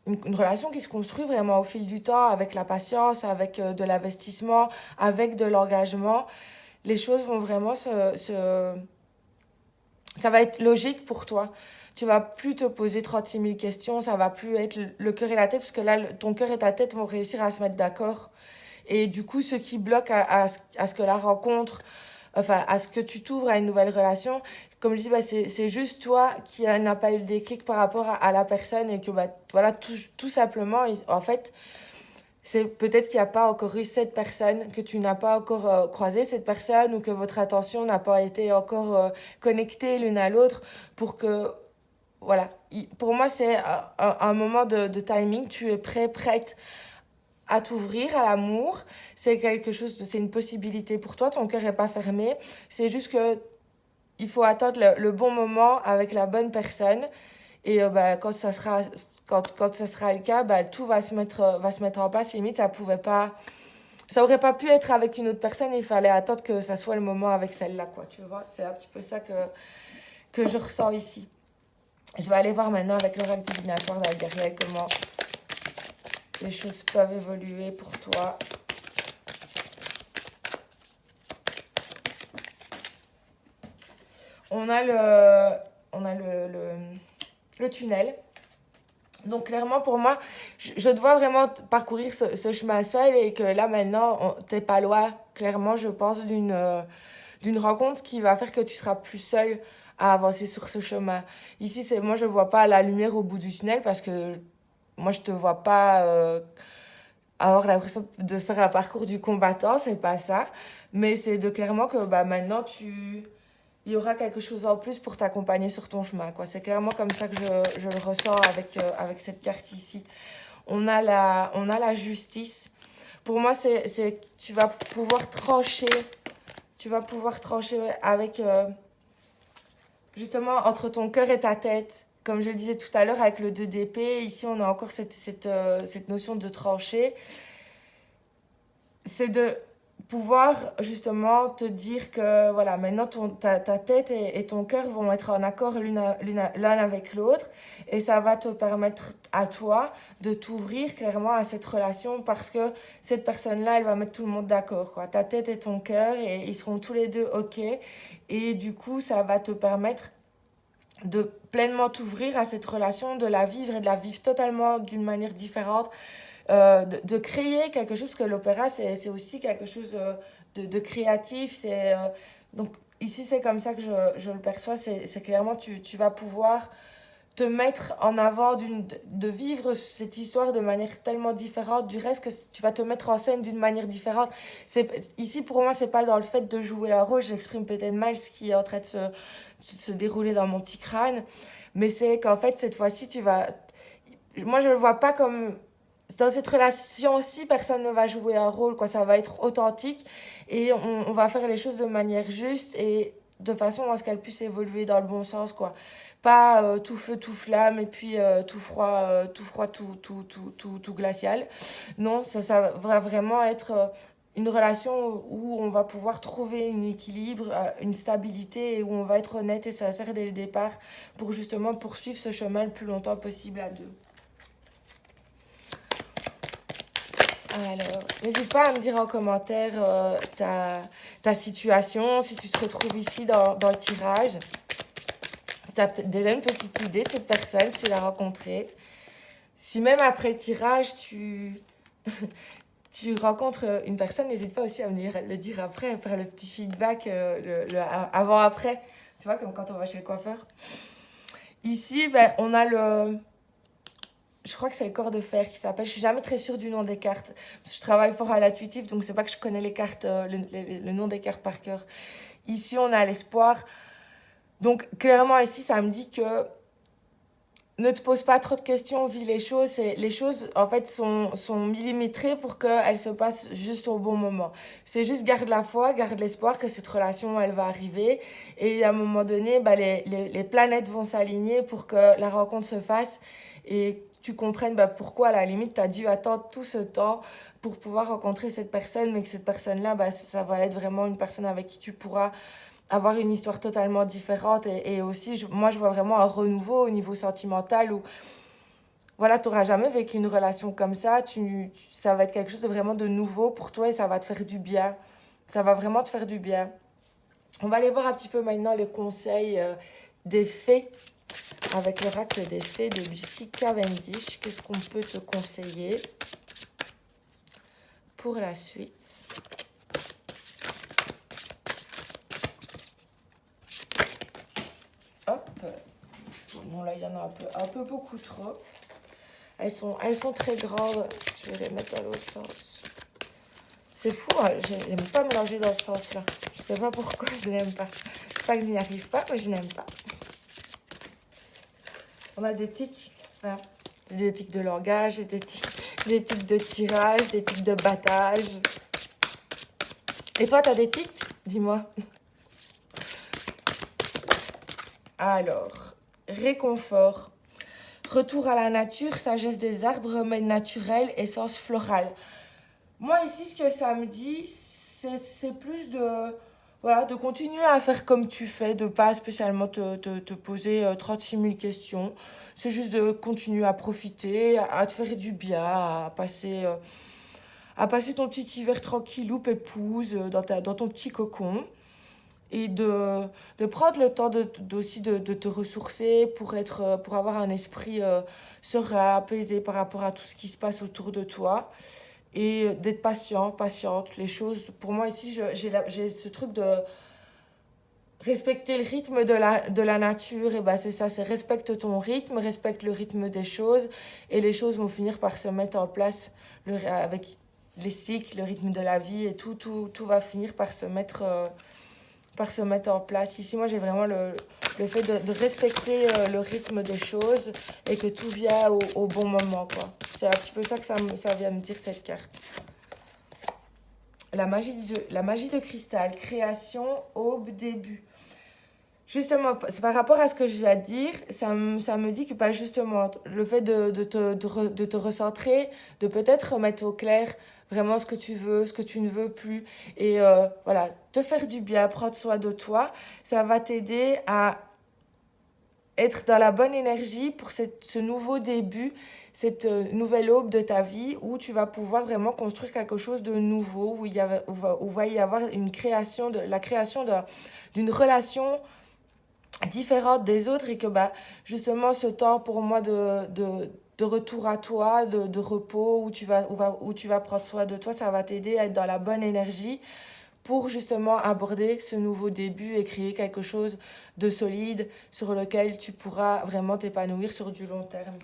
une relation qui se construit vraiment au fil du temps, avec la patience, avec de l'investissement, avec de l'engagement. Les choses vont vraiment ça va être logique pour toi. Tu vas plus te poser 36 000 questions, ça va plus être le cœur et la tête, parce que là, ton cœur et ta tête vont réussir à se mettre d'accord. Et du coup, ce qui bloque à ce que la rencontre, enfin, à ce que tu t'ouvres à une nouvelle relation, comme je dis, bah, c'est juste toi qui n'a pas eu le déclic par rapport à la personne et que, bah, voilà, tout simplement, en fait, c'est peut-être qu'il n'y a pas encore eu cette personne, que tu n'as pas encore croisé cette personne ou que votre attention n'a pas été encore connectée l'une à l'autre pour que, voilà. Pour moi, c'est un moment de timing. Tu es prêt, prête à t'ouvrir à l'amour. C'est quelque chose, c'est une possibilité pour toi. Ton cœur n'est pas fermé. C'est juste que il faut attendre le bon moment avec la bonne personne. Et bah, quand ça sera le cas, bah, tout va se mettre en place. Limite, ça aurait pas pu être avec une autre personne. Il fallait attendre que ça soit le moment avec celle-là, quoi. Tu vois, c'est un petit peu ça que je ressens ici. Je vais aller voir maintenant avec l'oracle divinatoire d'Algariel comment les choses peuvent évoluer pour toi. On a le tunnel. Donc clairement pour moi, je dois vraiment parcourir ce chemin seul et que là maintenant, t'es pas loin, clairement je pense, d'une rencontre qui va faire que tu seras plus seul à avancer sur ce chemin. Ici, moi je vois pas la lumière au bout du tunnel parce que moi je te vois pas avoir l'impression de faire un parcours du combattant, c'est pas ça. Mais c'est de clairement que bah, maintenant il y aura quelque chose en plus pour t'accompagner sur ton chemin, quoi. C'est clairement comme ça que je le ressens avec cette carte ici. On a la justice. Pour moi, tu vas pouvoir trancher. Tu vas pouvoir trancher avec, justement, entre ton cœur et ta tête. Comme je le disais tout à l'heure avec le 2 d'épée, ici, on a encore cette notion de trancher. C'est de pouvoir justement te dire que voilà, maintenant ta tête et ton cœur vont être en accord l'un avec l'autre et ça va te permettre à toi de t'ouvrir clairement à cette relation parce que cette personne-là, elle va mettre tout le monde d'accord, quoi. Ta tête et ton cœur et ils seront tous les deux OK et du coup, ça va te permettre de pleinement t'ouvrir à cette relation, de la vivre et de la vivre totalement d'une manière différente de créer quelque chose, parce que l'opéra, c'est aussi quelque chose de créatif. Donc ici, c'est comme ça que je le perçois. C'est clairement, tu vas pouvoir te mettre en avant, de vivre cette histoire de manière tellement différente du reste que tu vas te mettre en scène d'une manière différente. Ici, pour moi, c'est pas dans le fait de jouer un rôle, j'exprime peut-être mal ce qui est en train de se dérouler dans mon petit crâne, mais c'est qu'en fait, cette fois-ci, moi, je le vois pas comme dans cette relation aussi, personne ne va jouer un rôle, quoi. Ça va être authentique et on va faire les choses de manière juste et de façon à ce qu'elles puissent évoluer dans le bon sens, quoi. Pas tout feu, tout flamme et puis tout glacial. Non, ça va vraiment être une relation où on va pouvoir trouver un équilibre, une stabilité et où on va être honnête et sincère dès le départ pour justement poursuivre ce chemin le plus longtemps possible à deux. Alors, n'hésite pas à me dire en commentaire ta situation, si tu te retrouves ici dans le tirage. Si tu as peut-être déjà une petite idée de cette personne, si tu l'as rencontrée. Si même après le tirage, tu rencontres une personne, n'hésite pas aussi à venir le dire après, à faire le petit feedback avant-après. Tu vois, comme quand on va chez le coiffeur. Ici, ben, on a je crois que c'est le corps de fer qui s'appelle. Je suis jamais très sûre du nom des cartes. Je travaille fort à l'intuitif, donc c'est pas que je connais les cartes, le nom des cartes par cœur. Ici, on a l'espoir. Donc, clairement, ici, ça me dit que ne te pose pas trop de questions, vis les choses. Et les choses, en fait, sont millimétrées pour qu'elles se passent juste au bon moment. C'est juste garde la foi, garde l'espoir que cette relation, elle va arriver. Et à un moment donné, bah, les planètes vont s'aligner pour que la rencontre se fasse et tu comprennes bah, pourquoi, à la limite, tu as dû attendre tout ce temps pour pouvoir rencontrer cette personne, mais que cette personne-là, bah, ça va être vraiment une personne avec qui tu pourras avoir une histoire totalement différente et aussi moi je vois vraiment un renouveau au niveau sentimental où voilà tu n'auras jamais vécu une relation comme ça ça va être quelque chose de vraiment de nouveau pour toi et ça va te faire du bien, ça va vraiment te faire du bien. On va aller voir un petit peu maintenant les conseils des fées avec l'oracle des fées de Lucie Cavendish. Qu'est-ce qu'on peut te conseiller pour la suite? Hop. Bon, là, il y en a un peu beaucoup trop. Elles sont très grandes. Je vais les mettre dans l'autre sens. C'est fou, hein. J'aime pas mélanger dans ce sens-là. Je sais pas pourquoi je n'aime pas. Pas que je n'y arrive pas, mais je n'aime pas. On a des tics. Hein. Des tics de langage, des tics de tirage, des tics de battage. Et toi, t'as des tics? Dis-moi. Alors, réconfort. Retour à la nature, sagesse des arbres, remède naturel, essence florale. Moi, ici, ce que ça me dit, c'est plus voilà, de continuer à faire comme tu fais, de pas spécialement te poser 36 000 questions. C'est juste de continuer à profiter, à te faire du bien, à passer ton petit hiver tranquillou, pépouze, dans ton petit cocon. Et de prendre le temps aussi de te ressourcer pour avoir un esprit serein, apaisé par rapport à tout ce qui se passe autour de toi. Et d'être patiente. Les choses, pour moi ici, j'ai ce truc de respecter le rythme de la nature. Et bah c'est ça, c'est respecte ton rythme, respecte le rythme des choses. Et les choses vont finir par se mettre en place avec les cycles, le rythme de la vie et tout va finir par se mettre en place. Ici, moi, j'ai vraiment le fait de respecter le rythme des choses et que tout vient au bon moment, quoi. C'est un petit peu ça que ça vient me dire, cette carte. La magie de cristal, création, aube, début. Justement, c'est par rapport à ce que je viens de dire, ça me dit que pas justement le fait de te recentrer, de peut-être remettre au clair vraiment ce que tu veux, ce que tu ne veux plus. Et voilà, te faire du bien, prendre soin de toi, ça va t'aider à être dans la bonne énergie pour ce nouveau début, cette nouvelle aube de ta vie où tu vas pouvoir vraiment construire quelque chose de nouveau, où va y avoir la création d'une relation différente des autres et que bah, justement ce temps pour moi de retour à toi, de repos, où tu vas prendre soin de toi, ça va t'aider à être dans la bonne énergie pour justement aborder ce nouveau début et créer quelque chose de solide sur lequel tu pourras vraiment t'épanouir sur du long terme.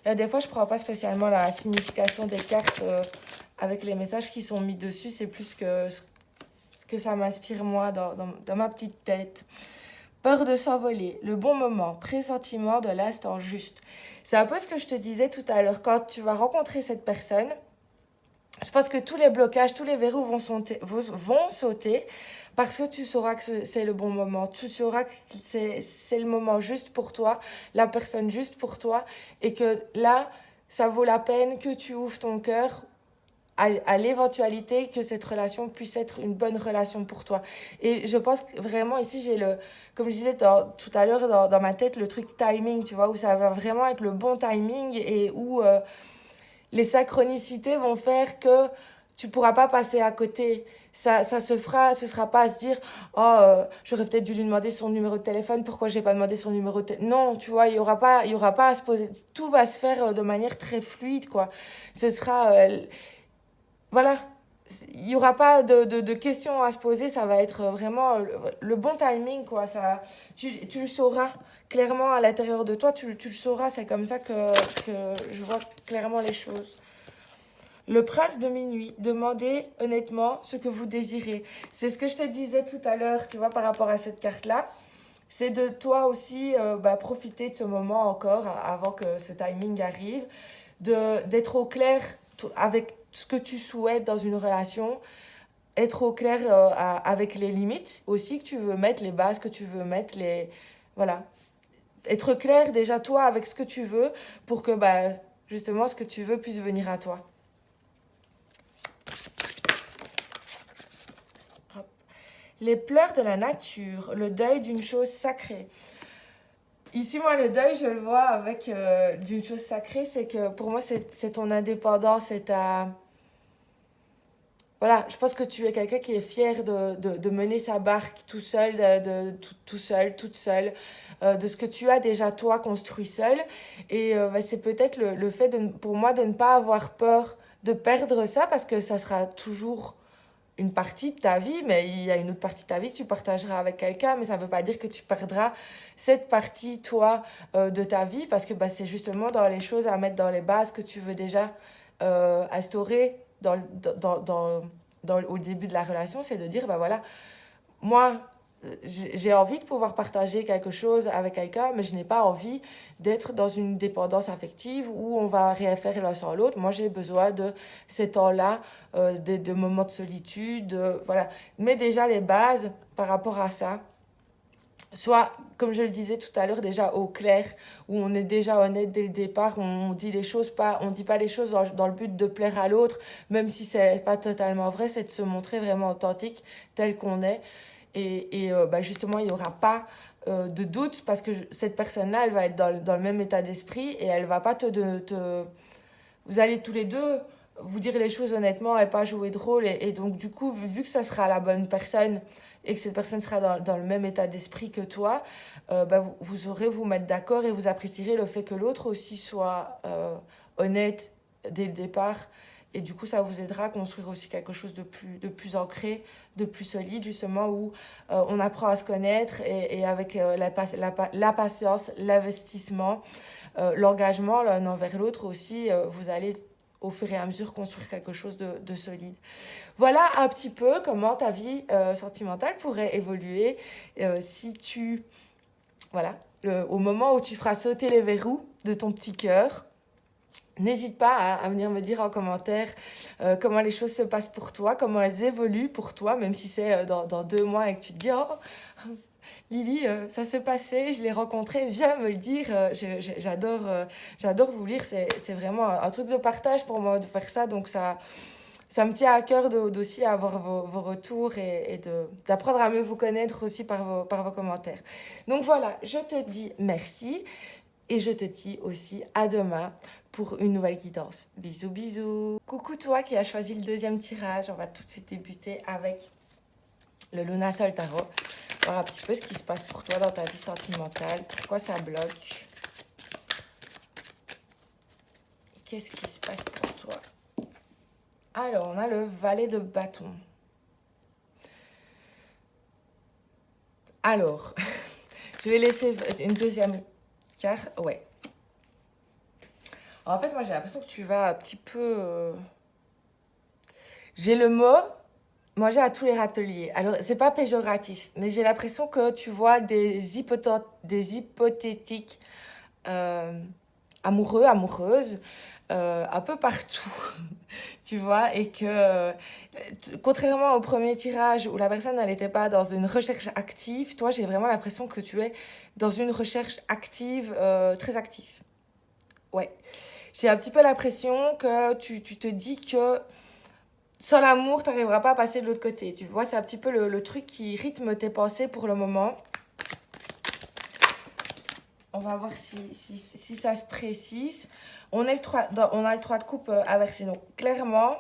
Et des fois, je ne prends pas spécialement la signification des cartes avec les messages qui sont mis dessus. C'est plus que ce que ça m'inspire moi dans ma petite tête. Peur de s'envoler, le bon moment, pressentiment de l'instant juste. C'est un peu ce que je te disais tout à l'heure. Quand tu vas rencontrer cette personne, je pense que tous les blocages, tous les verrous vont sauter parce que tu sauras que c'est le bon moment. Tu sauras que c'est le moment juste pour toi, la personne juste pour toi et que là, ça vaut la peine que tu ouvres ton cœur à l'éventualité que cette relation puisse être une bonne relation pour toi. Et je pense que vraiment ici, comme je disais tout à l'heure dans ma tête, le truc timing, tu vois, où ça va vraiment être le bon timing et où les synchronicités vont faire que tu pourras pas passer à côté. Ça se fera, ce sera pas à se dire oh j'aurais peut-être dû lui demander son numéro de téléphone, pourquoi j'ai pas demandé son numéro de téléphone. Non, tu vois, il y aura pas à se poser, tout va se faire de manière très fluide, quoi. Ce sera voilà, il n'y aura pas de questions à se poser, ça va être vraiment le bon timing, quoi. Tu le sauras clairement à l'intérieur de toi, tu le sauras, c'est comme ça que je vois clairement les choses. Le prince de minuit, demandez honnêtement ce que vous désirez. C'est ce que je te disais tout à l'heure, tu vois, par rapport à cette carte-là. C'est de toi aussi profiter de ce moment encore avant que ce timing arrive, d'être au clair avec ce que tu souhaites dans une relation, être au clair avec les limites aussi que tu veux mettre, les bases que tu veux mettre, voilà. Être clair déjà toi avec ce que tu veux pour que justement ce que tu veux puisse venir à toi. Les pleurs de la nature, le deuil d'une chose sacrée. Ici, moi, le deuil, je le vois avec d'une chose sacrée, c'est que pour moi, c'est ton indépendance, c'est ta... Voilà, je pense que tu es quelqu'un qui est fier de mener sa barque tout seul, tout seul, toute seule, de ce que tu as déjà toi construit seul. Et c'est peut-être le fait pour moi de ne pas avoir peur de perdre ça parce que ça sera toujours une partie de ta vie, mais il y a une autre partie de ta vie que tu partageras avec quelqu'un, mais ça ne veut pas dire que tu perdras cette partie, toi, de ta vie, parce que c'est justement dans les choses à mettre dans les bases que tu veux déjà instaurer au début de la relation, c'est de dire, voilà, moi, j'ai envie de pouvoir partager quelque chose avec quelqu'un, mais je n'ai pas envie d'être dans une dépendance affective où on va rien faire l'un sans l'autre. Moi, j'ai besoin de ces temps-là, de moments de solitude, voilà. Mais déjà les bases par rapport à ça, soit, comme je le disais tout à l'heure, déjà au clair, où on est déjà honnête dès le départ, on dit les choses pas, on dit pas les choses dans le but de plaire à l'autre, même si c'est pas totalement vrai, c'est de se montrer vraiment authentique tel qu'on est. Et justement, il n'y aura pas de doute parce que cette personne-là, elle va être dans le même état d'esprit et elle va pas Vous allez tous les deux vous dire les choses honnêtement et pas jouer de rôle. Et donc, du coup, vu que ça sera la bonne personne et que cette personne sera dans le même état d'esprit que toi, vous saurez vous mettre d'accord et vous apprécierez le fait que l'autre aussi soit honnête dès le départ. Et du coup, ça vous aidera à construire aussi quelque chose de plus ancré, de plus solide, justement, où on apprend à se connaître et avec la patience, l'investissement, l'engagement l'un envers l'autre aussi, vous allez au fur et à mesure construire quelque chose de solide. Voilà un petit peu comment ta vie sentimentale pourrait évoluer si tu... Voilà, au moment où tu feras sauter les verrous de ton petit cœur. N'hésite pas à venir me dire en commentaire comment les choses se passent pour toi, comment elles évoluent pour toi, même si c'est dans 2 mois et que tu te dis « Oh, Lily, ça s'est passé, je l'ai rencontré, viens me le dire. » J'adore vous lire, c'est vraiment un truc de partage pour moi de faire ça, donc ça me tient à cœur d'aussi avoir vos retours et d'apprendre à mieux vous connaître aussi par vos commentaires. Donc voilà, je te dis merci et je te dis aussi à demain pour une nouvelle guidance. Bisous, bisous. Coucou toi qui as choisi le 2e tirage. On va tout de suite débuter avec le Luna Sol Tarot. Voir un petit peu ce qui se passe pour toi dans ta vie sentimentale. Pourquoi ça bloque? Qu'est-ce qui se passe pour toi? Alors, on a le valet de bâton. Alors, je vais laisser une 2e carte. Ouais. En fait, moi, j'ai l'impression que tu vas un petit peu... J'ai le mot manger à tous les râteliers. Alors, c'est pas péjoratif, mais j'ai l'impression que tu vois des hypothétiques amoureux, amoureuses, un peu partout, tu vois, et que contrairement au premier tirage où la personne elle n'était pas dans une recherche active, toi j'ai vraiment l'impression que tu es dans une recherche active, très active. Ouais, j'ai un petit peu l'impression que tu te dis que sans l'amour, tu n'arriveras pas à passer de l'autre côté. Tu vois, c'est un petit peu le truc qui rythme tes pensées pour le moment. On va voir si ça se précise. On a le 3 de coupe inversé. Donc, clairement,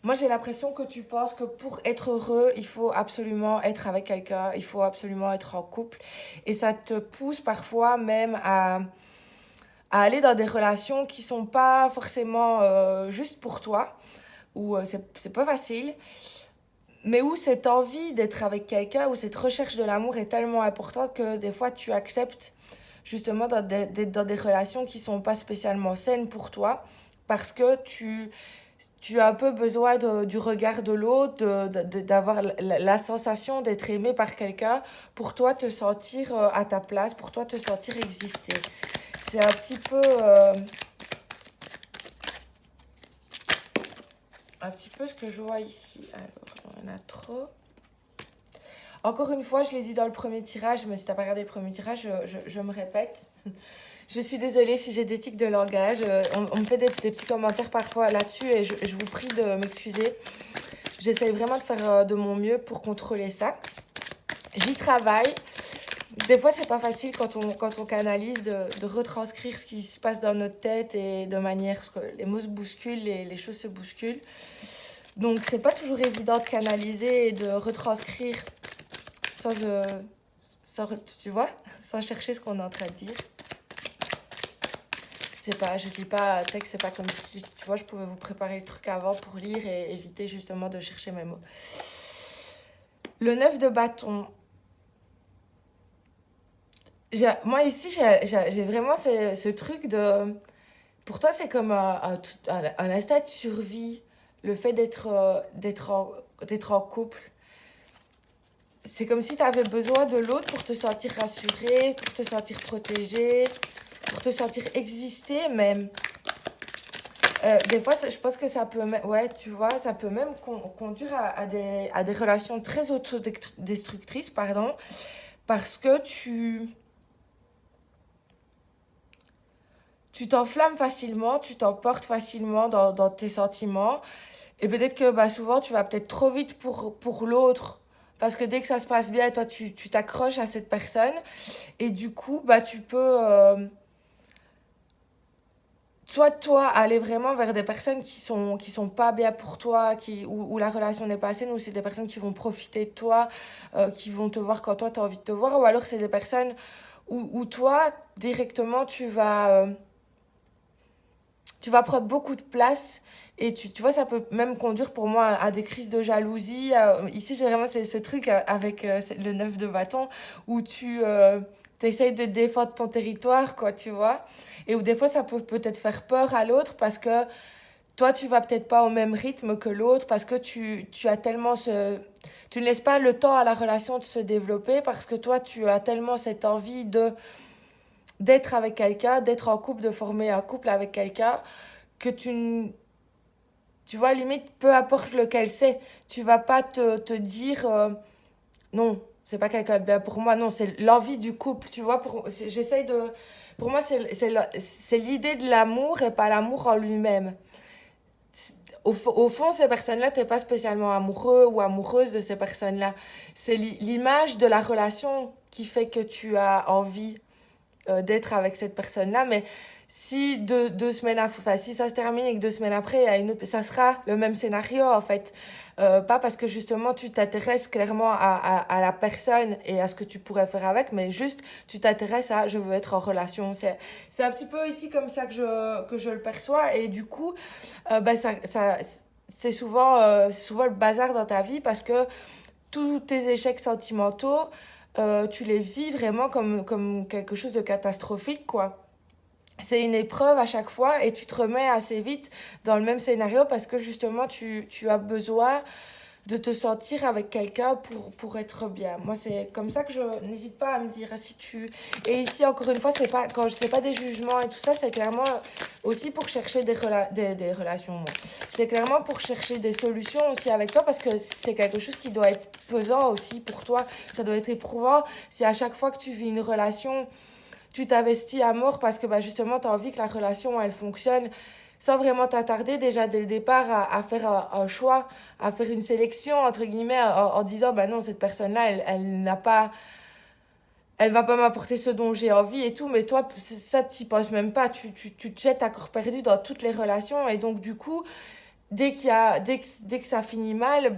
moi, j'ai l'impression que tu penses que pour être heureux, il faut absolument être avec quelqu'un. Il faut absolument être en couple. Et ça te pousse parfois même à aller dans des relations qui ne sont pas forcément juste pour toi. Où c'est pas facile. Mais où cette envie d'être avec quelqu'un, où cette recherche de l'amour est tellement importante que des fois, tu acceptes justement d'être dans des relations qui sont pas spécialement saines pour toi parce que tu as un peu besoin du regard de l'autre, d'avoir la sensation d'être aimé par quelqu'un pour toi te sentir à ta place, pour toi te sentir exister. C'est un petit peu ce que je vois ici. Alors, il y en a trop. Encore une fois, je l'ai dit dans le premier tirage, mais si tu n'as pas regardé le premier tirage, je me répète. Je suis désolée si j'ai des tics de langage. On me fait des petits commentaires parfois là-dessus et je vous prie de m'excuser. J'essaye vraiment de faire de mon mieux pour contrôler ça. J'y travaille. Des fois, c'est pas facile quand on canalise de retranscrire ce qui se passe dans notre tête et de manière... Parce que les mots se bousculent, les choses se bousculent. Donc, c'est pas toujours évident de canaliser et de retranscrire sans tu vois, sans chercher ce qu'on est en train de dire. Je lis pas texte, c'est pas comme si, tu vois, je pouvais vous préparer le truc avant pour lire et éviter justement de chercher mes mots. Le 9 de bâton. Moi ici, j'ai vraiment ce truc de... Pour toi, c'est comme un instinct de survie, le fait d'être en couple. C'est comme si tu avais besoin de l'autre pour te sentir rassuré, pour te sentir protégé, pour te sentir exister même. Des fois, je pense que ça peut même, ouais, tu vois, ça peut même conduire à des relations très autodestructrices, pardon, parce que tu t'enflammes facilement, tu t'emportes facilement dans tes sentiments, et peut-être que souvent, tu vas peut-être trop vite pour l'autre, parce que dès que ça se passe bien, toi, tu t'accroches à cette personne, et du coup, tu peux... soit toi aller vraiment vers des personnes qui sont pas bien pour toi, où la relation n'est pas saine, ou c'est des personnes qui vont profiter de toi, qui vont te voir quand toi tu as envie de te voir, ou alors c'est des personnes où toi directement tu vas prendre beaucoup de place. Et tu vois, ça peut même conduire pour moi à des crises de jalousie. Ici, j'ai vraiment ce truc avec le 9 de bâton où tu essayes de défendre ton territoire, quoi, tu vois. Et où des fois, ça peut peut-être faire peur à l'autre parce que toi, tu vas peut-être pas au même rythme que l'autre parce que tu as tellement tu ne laisses pas le temps à la relation de se développer parce que toi, tu as tellement cette envie d'être avec quelqu'un, d'être en couple, de former un couple avec quelqu'un que tu vois, limite, peu importe lequel c'est, tu vas pas te dire non, c'est pas quelqu'un de bien pour moi, non, c'est l'envie du couple, tu vois. J'essaye de. Pour moi, c'est l'idée de l'amour et pas l'amour en lui-même. Au fond, ces personnes-là, t'es pas spécialement amoureux ou amoureuse de ces personnes-là. C'est l'image de la relation qui fait que tu as envie d'être avec cette personne-là. Mais si deux semaines après, enfin, si ça se termine et que 2 semaines après, il y a une autre, ça sera le même scénario en fait. Pas parce que justement tu t'intéresses clairement à la personne et à ce que tu pourrais faire avec, mais juste tu t'intéresses à je veux être en relation. C'est un petit peu ici comme ça que je le perçois et du coup, c'est souvent le bazar dans ta vie parce que tous tes échecs sentimentaux, tu les vis vraiment comme quelque chose de catastrophique, quoi. C'est une épreuve à chaque fois et tu te remets assez vite dans le même scénario parce que justement tu as besoin de te sentir avec quelqu'un pour être bien. Moi, c'est comme ça que je n'hésite pas à me dire si tu... Et ici, encore une fois, c'est pas, quand je sais pas des jugements et tout ça, c'est clairement aussi pour chercher des relations. Moi. C'est clairement pour chercher des solutions aussi avec toi parce que c'est quelque chose qui doit être pesant aussi pour toi. Ça doit être éprouvant. Si à chaque fois que tu vis une relation, tu t'investis à mort parce que justement, tu as envie que la relation, elle fonctionne sans vraiment t'attarder déjà dès le départ à faire un choix, à faire une sélection, entre guillemets, en disant, non, cette personne-là, elle n'a pas... Elle va pas m'apporter ce dont j'ai envie et tout, mais toi, ça, tu n'y penses même pas. Tu te jettes à corps perdu dans toutes les relations. Et donc, du coup, dès que ça finit mal,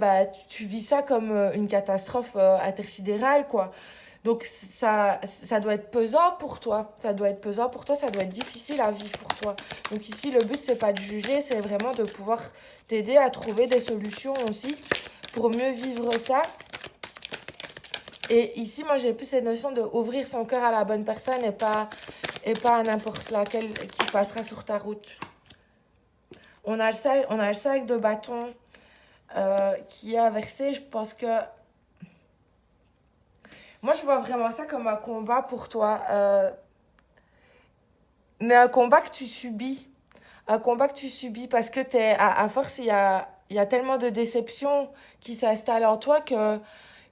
tu vis ça comme une catastrophe intersidérale, quoi. Donc ça doit être pesant pour toi. Ça doit être pesant pour toi, ça doit être difficile à vivre pour toi. Donc ici, le but, c'est pas de juger, c'est vraiment de pouvoir t'aider à trouver des solutions aussi pour mieux vivre ça. Et ici, moi, j'ai plus cette notion d'ouvrir son cœur à la bonne personne et pas à n'importe laquelle qui passera sur ta route. On a le 5 de bâton qui est inversé. Je pense que... Moi, je vois vraiment ça comme un combat pour toi. Mais un combat que tu subis. Un combat que tu subis parce que à force, il y a tellement de déceptions qui s'installent en toi que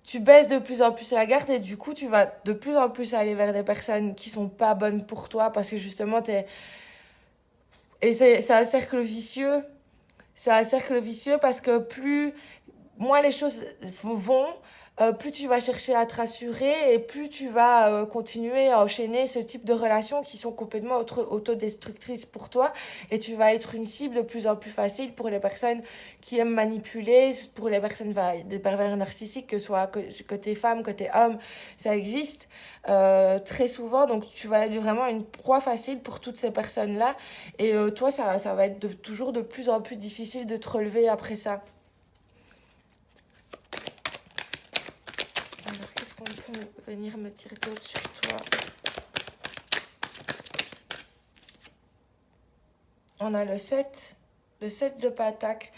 tu baisses de plus en plus la garde et du coup, tu vas de plus en plus aller vers des personnes qui sont pas bonnes pour toi parce que justement, t'es... Et c'est un cercle vicieux. C'est un cercle vicieux parce que plus moins les choses vont, plus tu vas chercher à te rassurer et plus tu vas continuer à enchaîner ce type de relations qui sont complètement autodestructrices pour toi et tu vas être une cible de plus en plus facile pour les personnes qui aiment manipuler, pour les personnes, des pervers narcissiques, que ce soit côté femme, côté homme, ça existe très souvent. Donc tu vas être vraiment une proie facile pour toutes ces personnes-là et toi, ça va être toujours de plus en plus difficile de te relever après ça. Alors, qu'est-ce qu'on peut venir me dire d'autre sur toi? On a le 7 de Pentacle.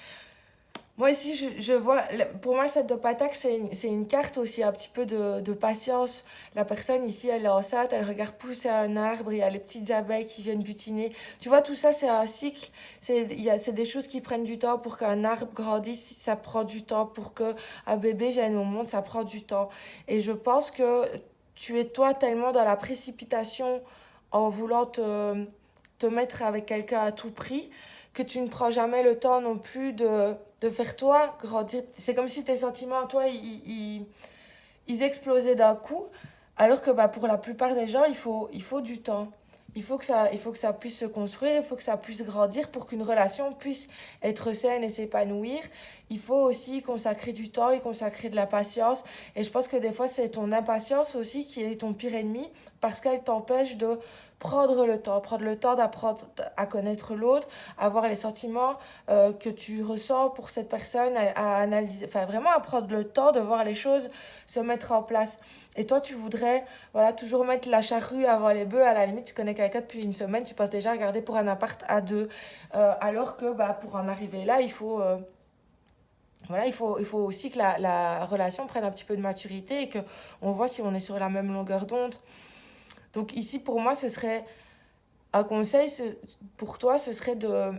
Moi ici, je vois, pour moi le 7 de Pentacle, c'est une carte aussi un petit peu de patience. La personne ici, elle est enceinte, elle regarde pousser un arbre, il y a les petites abeilles qui viennent butiner. Tu vois, tout ça, c'est un cycle. C'est des choses qui prennent du temps pour qu'un arbre grandisse, ça prend du temps. Pour qu'un bébé vienne au monde, ça prend du temps. Et je pense que tu es toi tellement dans la précipitation en voulant te mettre avec quelqu'un à tout prix que tu ne prends jamais le temps non plus de faire toi grandir. C'est comme si tes sentiments, toi, ils explosaient d'un coup, alors que bah, pour la plupart des gens, il faut du temps. Il faut que ça puisse se construire, il faut que ça puisse grandir pour qu'une relation puisse être saine et s'épanouir. Il faut aussi consacrer du temps et consacrer de la patience. Et je pense que des fois, c'est ton impatience aussi qui est ton pire ennemi parce qu'elle t'empêche de prendre le temps d'apprendre à connaître l'autre, à voir les sentiments que tu ressens pour cette personne, à analyser, enfin vraiment à prendre le temps de voir les choses se mettre en place. Et toi, tu voudrais voilà, toujours mettre la charrue avant les bœufs. À la limite, tu connais quelqu'un depuis une semaine, tu passes déjà à regarder pour un appart à deux. Alors que bah, pour en arriver là, voilà, il faut aussi que la relation prenne un petit peu de maturité et qu'on voit si on est sur la même longueur d'onde. Donc ici, pour moi, ce serait un conseil pour toi, ce serait de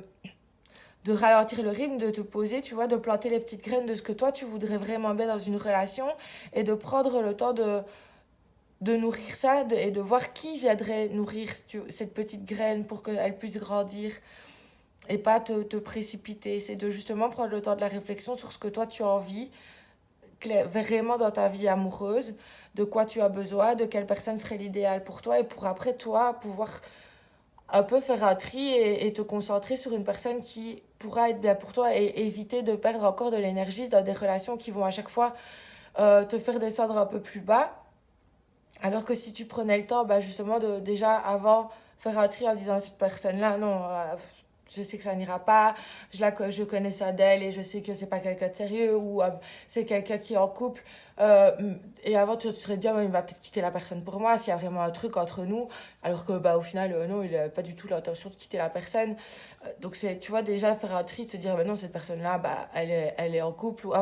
ralentir le rythme, de te poser, tu vois, de planter les petites graines de ce que toi, tu voudrais vraiment bien dans une relation et de prendre le temps de nourrir ça et de voir qui viendrait nourrir cette petite graine pour qu'elle puisse grandir et pas te précipiter. C'est de justement prendre le temps de la réflexion sur ce que toi, tu as envie vraiment dans ta vie amoureuse, de quoi tu as besoin, de quelle personne serait l'idéal pour toi et pour après toi pouvoir un peu faire un tri et te concentrer sur une personne qui pourra être bien pour toi et éviter de perdre encore de l'énergie dans des relations qui vont à chaque fois te faire descendre un peu plus bas. Alors que si tu prenais le temps, bah justement, de déjà avant faire un tri en disant à cette personne-là, non, je sais que ça n'ira pas, je connais ça d'elle et je sais que c'est pas quelqu'un de sérieux ou c'est quelqu'un qui est en couple. Et avant, tu te serais dit, ah, ouais, il va peut-être quitter la personne pour moi s'il y a vraiment un truc entre nous. Alors que, bah, au final, non, il n'a pas du tout l'intention de quitter la personne. Donc, c'est, tu vois, déjà faire un tri, de se dire, bah, non, cette personne-là, bah, elle est en couple ou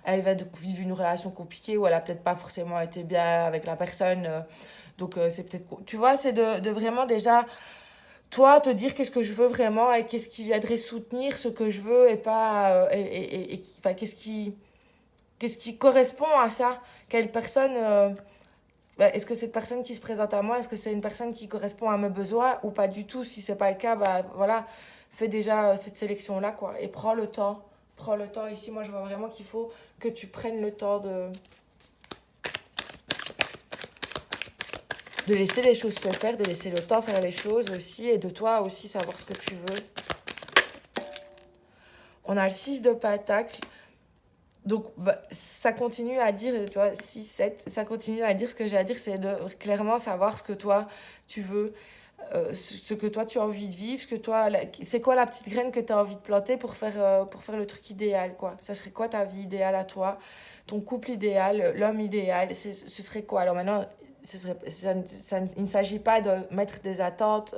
elle va vivre une relation compliquée ou elle a peut-être pas forcément été bien avec la personne. Donc, c'est peut-être. Tu vois, c'est de vraiment déjà toi, te dire qu'est-ce que je veux vraiment et qu'est-ce qui viendrait soutenir ce que je veux et pas. Enfin, qu'est-ce qui correspond à ça? Quelle personne. Est-ce que cette personne qui se présente à moi, est-ce que c'est une personne qui correspond à mes besoins ou pas du tout? Si c'est pas le cas, bah voilà, fais déjà cette sélection-là, quoi. Et prends le temps. Prends le temps. Ici, moi, je vois vraiment qu'il faut que tu prennes le temps de laisser les choses se faire, de laisser le temps faire les choses aussi, et de toi aussi savoir ce que tu veux. On a le 6 de Pentacle. Donc, bah, ça continue à dire, tu vois, 6 7 ça continue à dire ce que j'ai à dire, c'est de clairement savoir ce que toi, tu veux, ce que toi, tu as envie de vivre, ce que toi, c'est quoi la petite graine que tu as envie de planter pour faire le truc idéal, quoi. Ça serait quoi ta vie idéale à toi, ton couple idéal, l'homme idéal, ce serait quoi? Alors maintenant, il ne s'agit pas de mettre des attentes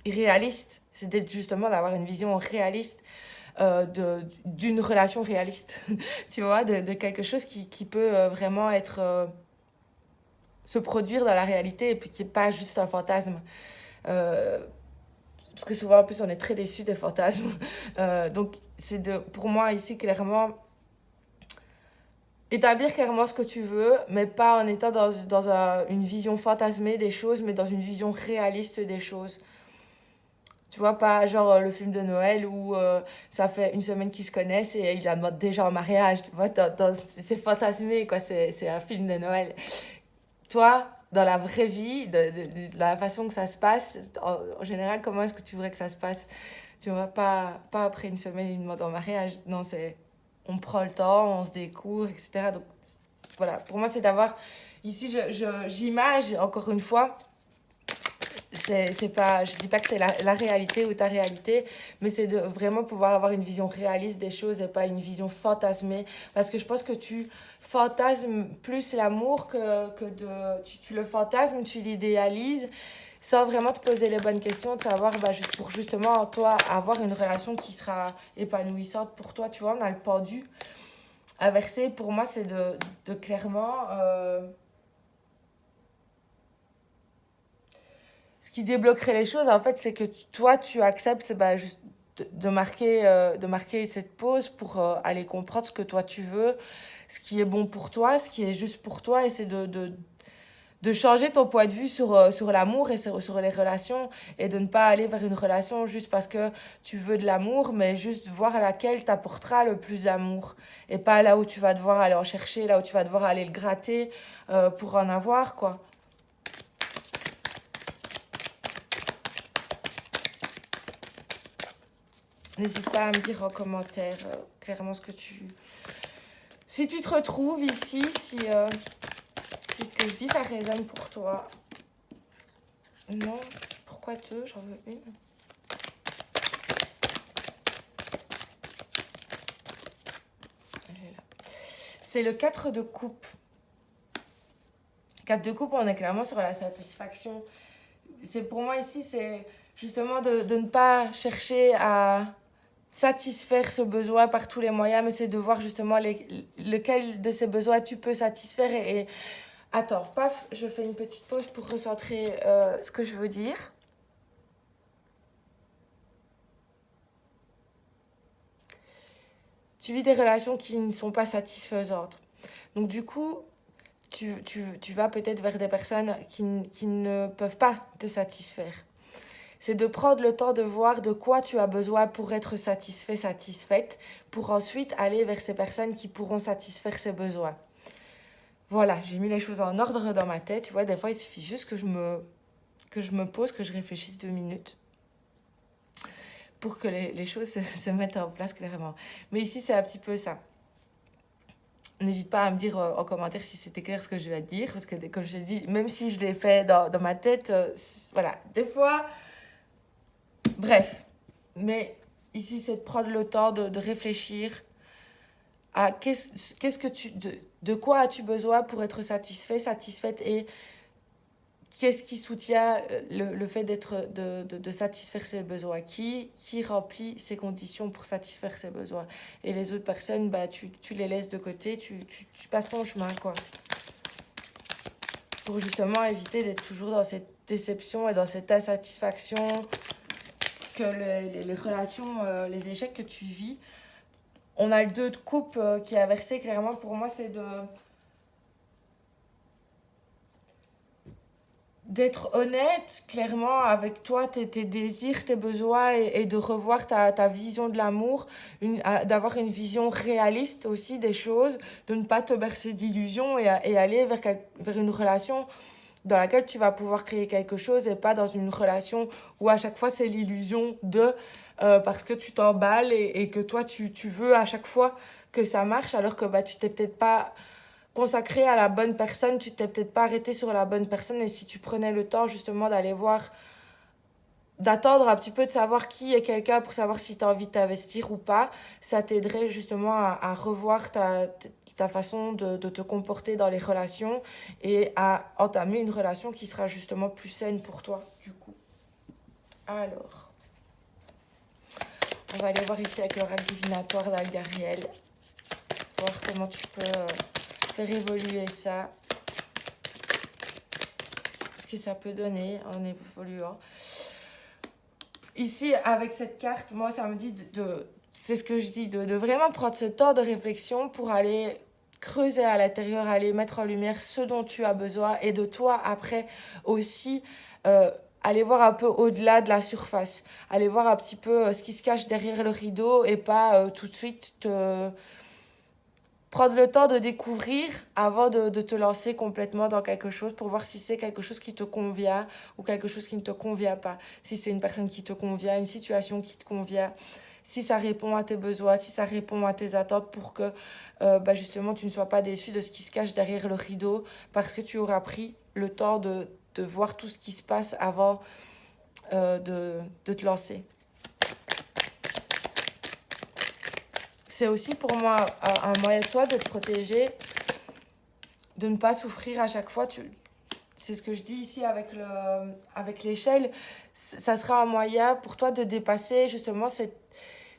irréaliste. C'est d'être justement d'avoir une vision réaliste d'une relation réaliste. Tu vois, de quelque chose qui peut vraiment être... se produire dans la réalité et puis qui n'est pas juste un fantasme. Euh, parce que souvent, en plus, on est très déçus des fantasmes. Donc, c'est pour moi, ici, clairement, établir clairement ce que tu veux, mais pas en étant dans une vision fantasmée des choses, mais dans une vision réaliste des choses. Tu vois, pas genre le film de Noël où ça fait une semaine qu'ils se connaissent et il la demande déjà en mariage. Tu vois, c'est fantasmé, quoi. C'est un film de Noël. Toi, dans la vraie vie, de la façon que ça se passe, en général, comment est-ce que tu voudrais que ça se passe? Tu vois, pas après une semaine, une demande en mariage. Non, c'est... On prend le temps, on se découvre, etc. Donc, voilà. Pour moi, c'est d'avoir... Ici, j'image, encore une fois, c'est pas, je dis pas que c'est la réalité ou ta réalité, mais c'est de vraiment pouvoir avoir une vision réaliste des choses et pas une vision fantasmée. Parce que je pense que tu fantasmes plus l'amour tu le fantasmes, tu l'idéalises sans vraiment te poser les bonnes questions, de savoir pour justement toi avoir une relation qui sera épanouissante pour toi. Tu vois, on a le pendu à verser. Pour moi, c'est de clairement... ce qui débloquerait les choses, en fait, c'est que toi, tu acceptes juste de marquer cette pause pour aller comprendre ce que toi tu veux, ce qui est bon pour toi, ce qui est juste pour toi, et c'est de changer ton point de vue sur l'amour et sur les relations, et de ne pas aller vers une relation juste parce que tu veux de l'amour, mais juste voir laquelle t'apportera le plus d'amour, et pas là où tu vas devoir aller en chercher, là où tu vas devoir aller le gratter pour en avoir, quoi. N'hésite pas à me dire en commentaire clairement ce que tu... Si tu te retrouves ici, si ce que je dis, ça résonne pour toi. Non, pourquoi deux? J'en veux une. Elle est là. C'est le 4 de coupe. 4 de coupe, on est clairement sur la satisfaction. C'est pour moi ici, c'est justement de ne pas chercher à satisfaire ce besoin par tous les moyens, mais c'est de voir justement lequel de ces besoins tu peux satisfaire. Attends, paf, je fais une petite pause pour recentrer ce que je veux dire. Tu vis des relations qui ne sont pas satisfaisantes. Donc du coup, tu vas peut-être vers des personnes qui ne peuvent pas te satisfaire. C'est de prendre le temps de voir de quoi tu as besoin pour être satisfait, satisfaite, pour ensuite aller vers ces personnes qui pourront satisfaire ces besoins. Voilà, j'ai mis les choses en ordre dans ma tête. Tu vois, des fois, il suffit juste que je me pose, que je réfléchisse 2 minutes pour que les choses se mettent en place clairement. Mais ici, c'est un petit peu ça. N'hésite pas à me dire en commentaire si c'était clair ce que je vais te dire, parce que comme je l'ai dit, même si je l'ai fait dans ma tête, voilà, des fois... Bref, mais ici, c'est de prendre le temps de réfléchir à qu'est-ce que de quoi as-tu besoin pour être satisfait, satisfaite, et qu'est-ce qui soutient le fait de satisfaire ses besoins, qui remplit ces conditions pour satisfaire ses besoins. Et les autres personnes, tu les laisses de côté, tu passes ton chemin, quoi. Pour justement éviter d'être toujours dans cette déception et dans cette insatisfaction, que les relations, les échecs que tu vis. On a le 2 de coupe qui est inversé, clairement, pour moi, c'est d'être honnête, clairement, avec toi, tes désirs, tes besoins, et de revoir ta vision de l'amour, d'avoir une vision réaliste aussi des choses, de ne pas te bercer d'illusions et aller vers une relation dans laquelle tu vas pouvoir créer quelque chose, et pas dans une relation où à chaque fois c'est l'illusion parce que tu t'emballes et que toi tu veux à chaque fois que ça marche, alors que tu t'es peut-être pas consacré à la bonne personne, tu t'es peut-être pas arrêté sur la bonne personne. Et si tu prenais le temps justement d'aller voir, d'attendre un petit peu, de savoir qui est quelqu'un pour savoir si tu as envie de t'investir ou pas, ça t'aiderait justement à revoir ta façon de te comporter dans les relations, et à entamer une relation qui sera justement plus saine pour toi, du coup. Alors, on va aller voir ici avec l'oracle divinatoire d'Algariel. Voir comment tu peux faire évoluer ça. Ce que ça peut donner en évoluant. Ici, avec cette carte, moi, ça me dit c'est ce que je dis, de vraiment prendre ce temps de réflexion pour aller creuser à l'intérieur, aller mettre en lumière ce dont tu as besoin et de toi, après, aussi, aller voir un peu au-delà de la surface. Aller voir un petit peu ce qui se cache derrière le rideau et pas tout de suite prendre le temps de découvrir avant de te lancer complètement dans quelque chose pour voir si c'est quelque chose qui te convient ou quelque chose qui ne te convient pas. Si c'est une personne qui te convient, une situation qui te convient, si ça répond à tes besoins, si ça répond à tes attentes pour que justement tu ne sois pas déçu de ce qui se cache derrière le rideau parce que tu auras pris le temps de voir tout ce qui se passe avant de te lancer. C'est aussi pour moi un moyen de toi de te protéger, de ne pas souffrir à chaque fois. C'est ce que je dis ici avec l'échelle. Ça sera un moyen pour toi de dépasser justement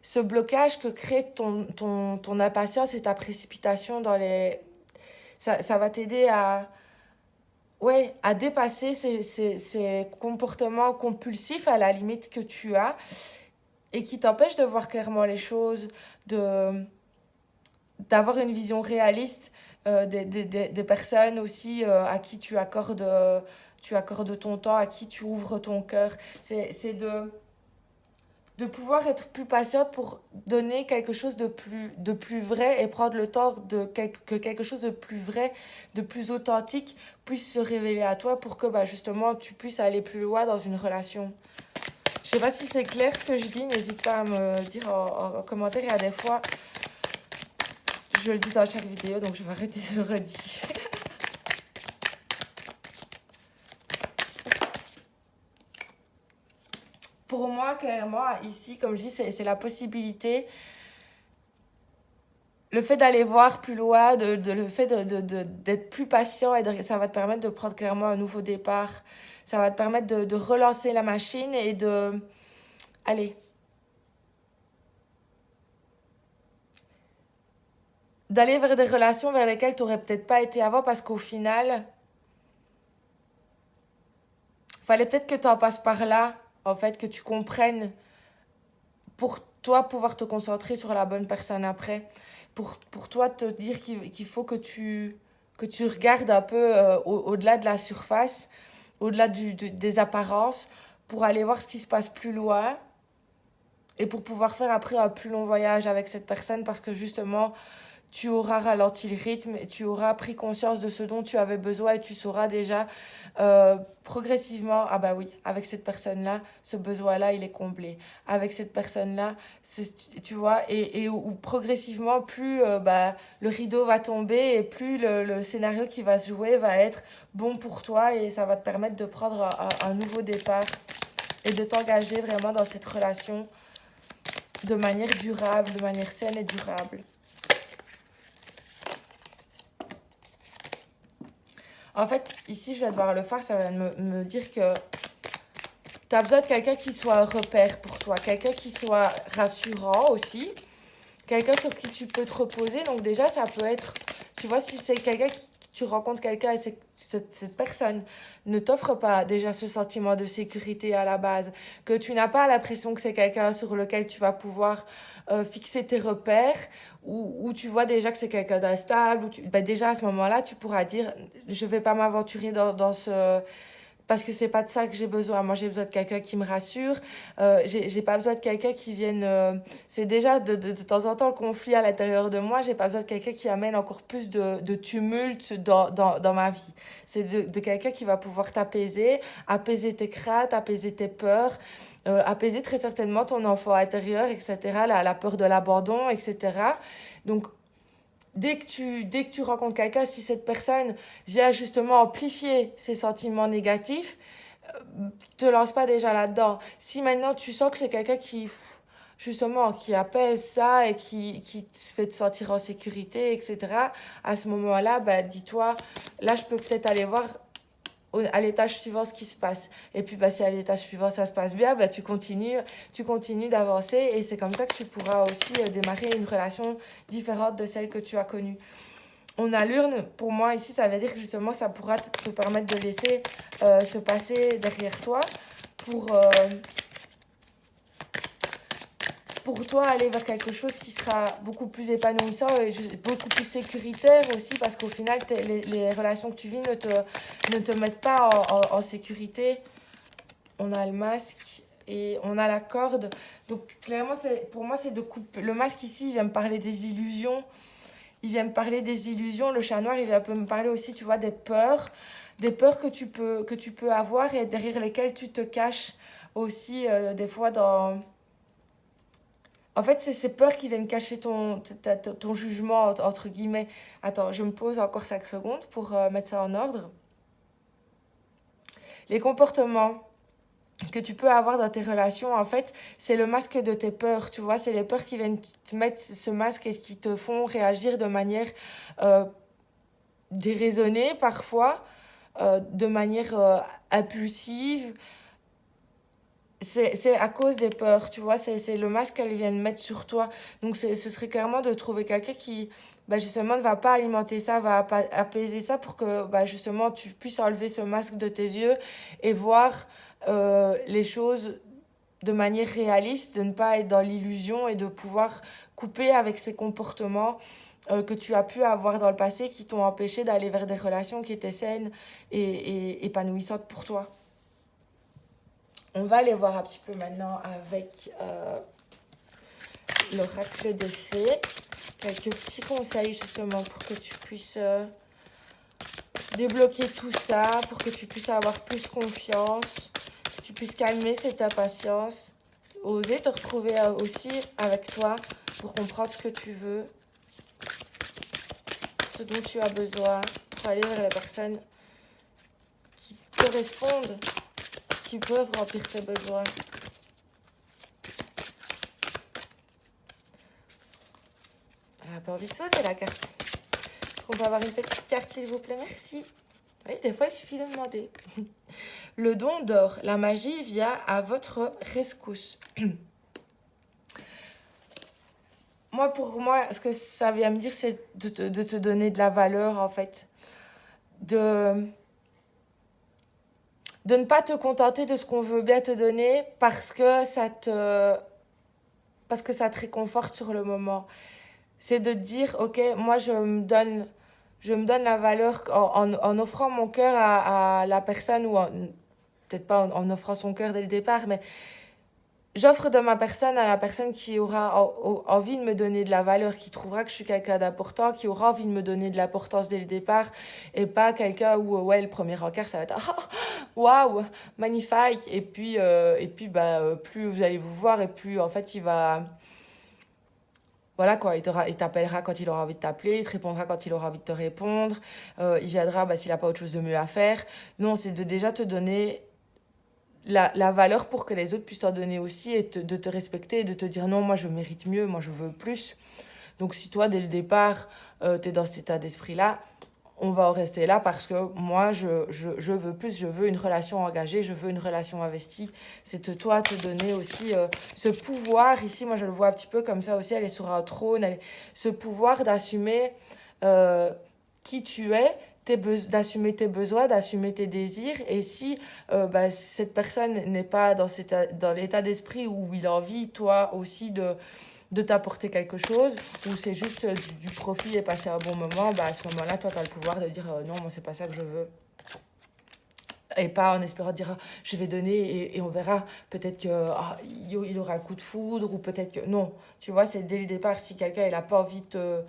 ce blocage que crée ton impatience et ta précipitation dans les... Ça va t'aider à dépasser ces comportements compulsifs à la limite que tu as et qui t'empêchent de voir clairement les choses, d'avoir une vision réaliste des personnes aussi à qui tu accordes ton temps, à qui tu ouvres ton cœur. C'est de pouvoir être plus patiente pour donner quelque chose de plus vrai et prendre le temps que quelque chose de plus vrai, de plus authentique puisse se révéler à toi pour que justement tu puisses aller plus loin dans une relation. Je sais pas si c'est clair ce que je dis, n'hésite pas à me dire en commentaire. Il y a des fois, je le dis dans chaque vidéo, donc je vais arrêter de le redire. Pour moi, clairement, ici, comme je dis, c'est la possibilité, le fait d'aller voir plus loin, le fait d'être plus patient, ça va te permettre de prendre clairement un nouveau départ. Ça va te permettre de relancer la machine et d'aller vers des relations vers lesquelles tu n'aurais peut-être pas été avant parce qu'au final, fallait peut-être que tu en passes par là, en fait, que tu comprennes pour toi pouvoir te concentrer sur la bonne personne après. Pour toi te dire qu'il faut que tu regardes un peu au-delà de la surface, au-delà des apparences, pour aller voir ce qui se passe plus loin et pour pouvoir faire après un plus long voyage avec cette personne parce que justement, tu auras ralenti le rythme, tu auras pris conscience de ce dont tu avais besoin et tu sauras déjà progressivement, ah bah oui, avec cette personne-là, ce besoin-là, il est comblé. Avec cette personne-là, tu vois, et où progressivement, plus le rideau va tomber et plus le scénario qui va se jouer va être bon pour toi et ça va te permettre de prendre un nouveau départ et de t'engager vraiment dans cette relation de manière durable, de manière saine et durable. En fait, ici, je vais devoir le faire, ça va me dire que tu as besoin de quelqu'un qui soit un repère pour toi, quelqu'un qui soit rassurant aussi, quelqu'un sur qui tu peux te reposer. Donc déjà, ça peut être, tu vois, si c'est quelqu'un tu rencontres quelqu'un et cette personne ne t'offre pas déjà ce sentiment de sécurité à la base, que tu n'as pas l'impression que c'est quelqu'un sur lequel tu vas pouvoir fixer tes repères, ou tu vois déjà que c'est quelqu'un d'instable, déjà à ce moment-là, tu pourras dire, je ne vais pas m'aventurer dans ce... Parce que c'est pas de ça que j'ai besoin. Moi, j'ai besoin de quelqu'un qui me rassure. J'ai pas besoin de quelqu'un qui vienne... c'est déjà de temps en temps le conflit à l'intérieur de moi. J'ai pas besoin de quelqu'un qui amène encore plus de tumulte dans ma vie. C'est de quelqu'un qui va pouvoir t'apaiser, apaiser tes craintes, apaiser tes peurs, apaiser très certainement ton enfant intérieur, etc. La peur de l'abandon, etc. Donc, dès que tu rencontres quelqu'un, si cette personne vient justement amplifier ses sentiments négatifs, te lance pas déjà là-dedans. Si maintenant tu sens que c'est quelqu'un justement, qui apaise ça et qui te fait te sentir en sécurité, etc., à ce moment-là, dis-toi, là, je peux peut-être aller voir à l'étage suivant ce qui se passe. Et puis si à l'étage suivant ça se passe bien, tu continues d'avancer et c'est comme ça que tu pourras aussi démarrer une relation différente de celle que tu as connue. On a l'urne, pour moi ici, ça veut dire que justement ça pourra te permettre de laisser se passer derrière toi pour toi aller vers quelque chose qui sera beaucoup plus épanouissant et beaucoup plus sécuritaire aussi, parce qu'au final les relations que tu vis ne te mettent pas en sécurité. On a le masque et on a la corde, donc clairement pour moi c'est de couper. Le masque ici il vient me parler des illusions, le chat noir il vient me parler aussi, tu vois, des peurs que tu peux avoir et derrière lesquelles tu te caches aussi des fois dans... En fait, c'est ces peurs qui viennent cacher ton jugement, entre guillemets. Attends, je me pose encore 5 secondes pour mettre ça en ordre. Les comportements que tu peux avoir dans tes relations, en fait, c'est le masque de tes peurs, tu vois. C'est les peurs qui viennent te mettre ce masque et qui te font réagir de manière déraisonnée parfois, de manière impulsive. C'est à cause des peurs, tu vois, c'est le masque qu'elles viennent mettre sur toi. Donc ce serait clairement de trouver quelqu'un qui, justement, ne va pas alimenter ça, va apaiser ça pour que, justement, tu puisses enlever ce masque de tes yeux et voir les choses de manière réaliste, de ne pas être dans l'illusion et de pouvoir couper avec ces comportements que tu as pu avoir dans le passé qui t'ont empêché d'aller vers des relations qui étaient saines et épanouissantes pour toi. On va aller voir un petit peu maintenant avec l'oracle des fées. Quelques petits conseils justement pour que tu puisses débloquer tout ça, pour que tu puisses avoir plus confiance, que tu puisses calmer cette impatience, oser te retrouver aussi avec toi pour comprendre ce que tu veux, ce dont tu as besoin, pour aller vers les personnes qui correspondent, qui peuvent remplir ses besoins. Elle n'a pas envie de sauter la carte. Est-ce qu'on peut avoir une petite carte s'il vous plaît? Merci. Oui, des fois il suffit de demander. Le don d'or, la magie vient à votre rescousse. Pour moi, ce que ça vient me dire, c'est de te donner de la valeur en fait. De ne pas te contenter de ce qu'on veut bien te donner parce que ça te réconforte sur le moment. C'est de te dire, ok, moi je me donne la valeur en offrant mon cœur à la personne, ou peut-être pas en offrant son cœur dès le départ, mais j'offre de ma personne à la personne qui aura envie de me donner de la valeur, qui trouvera que je suis quelqu'un d'important, qui aura envie de me donner de l'importance dès le départ, et pas quelqu'un où, le premier encart, ça va être « waouh, magnifique !» Et puis, plus vous allez vous voir, et plus, en fait, il va... Voilà quoi, il t'appellera quand il aura envie de t'appeler, il te répondra quand il aura envie de te répondre, il viendra s'il n'a pas autre chose de mieux à faire. Non, c'est de déjà te donner... La valeur pour que les autres puissent t'en donner aussi et de te respecter et de te dire non, moi je mérite mieux, moi je veux plus. Donc si toi dès le départ tu es dans cet état d'esprit-là, on va en rester là parce que moi je veux plus, je veux une relation engagée, je veux une relation investie. C'est de toi te donner aussi ce pouvoir. Ici moi je le vois un petit peu comme ça aussi, elle est sur un trône, ce pouvoir d'assumer qui tu es, d'assumer tes besoins, d'assumer tes désirs. Et si cette personne n'est pas dans l'état d'esprit où il a envie, toi aussi, de t'apporter quelque chose, ou c'est juste du profit et passer un bon moment, à ce moment-là, toi, tu as le pouvoir de dire non, moi, c'est pas ça que je veux. Et pas en espérant dire je vais donner et on verra. Peut-être qu'il aura le coup de foudre, ou peut-être que... Non, tu vois, c'est dès le départ, si quelqu'un n'a pas envie de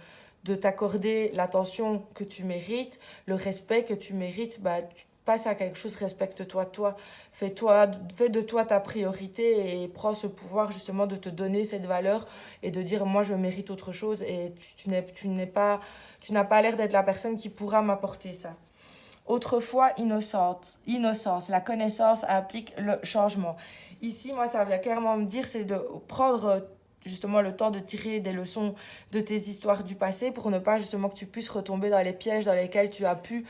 t'accorder l'attention que tu mérites, le respect que tu mérites, tu passes à quelque chose, respecte-toi, fais de toi ta priorité et prends ce pouvoir justement de te donner cette valeur et de dire moi je mérite autre chose et tu n'as pas l'air d'être la personne qui pourra m'apporter ça. Autrefois innocence, la connaissance implique le changement. Ici, moi, ça vient clairement me dire, c'est de prendre justement le temps de tirer des leçons de tes histoires du passé pour ne pas justement que tu puisses retomber dans les pièges dans lesquels tu as pu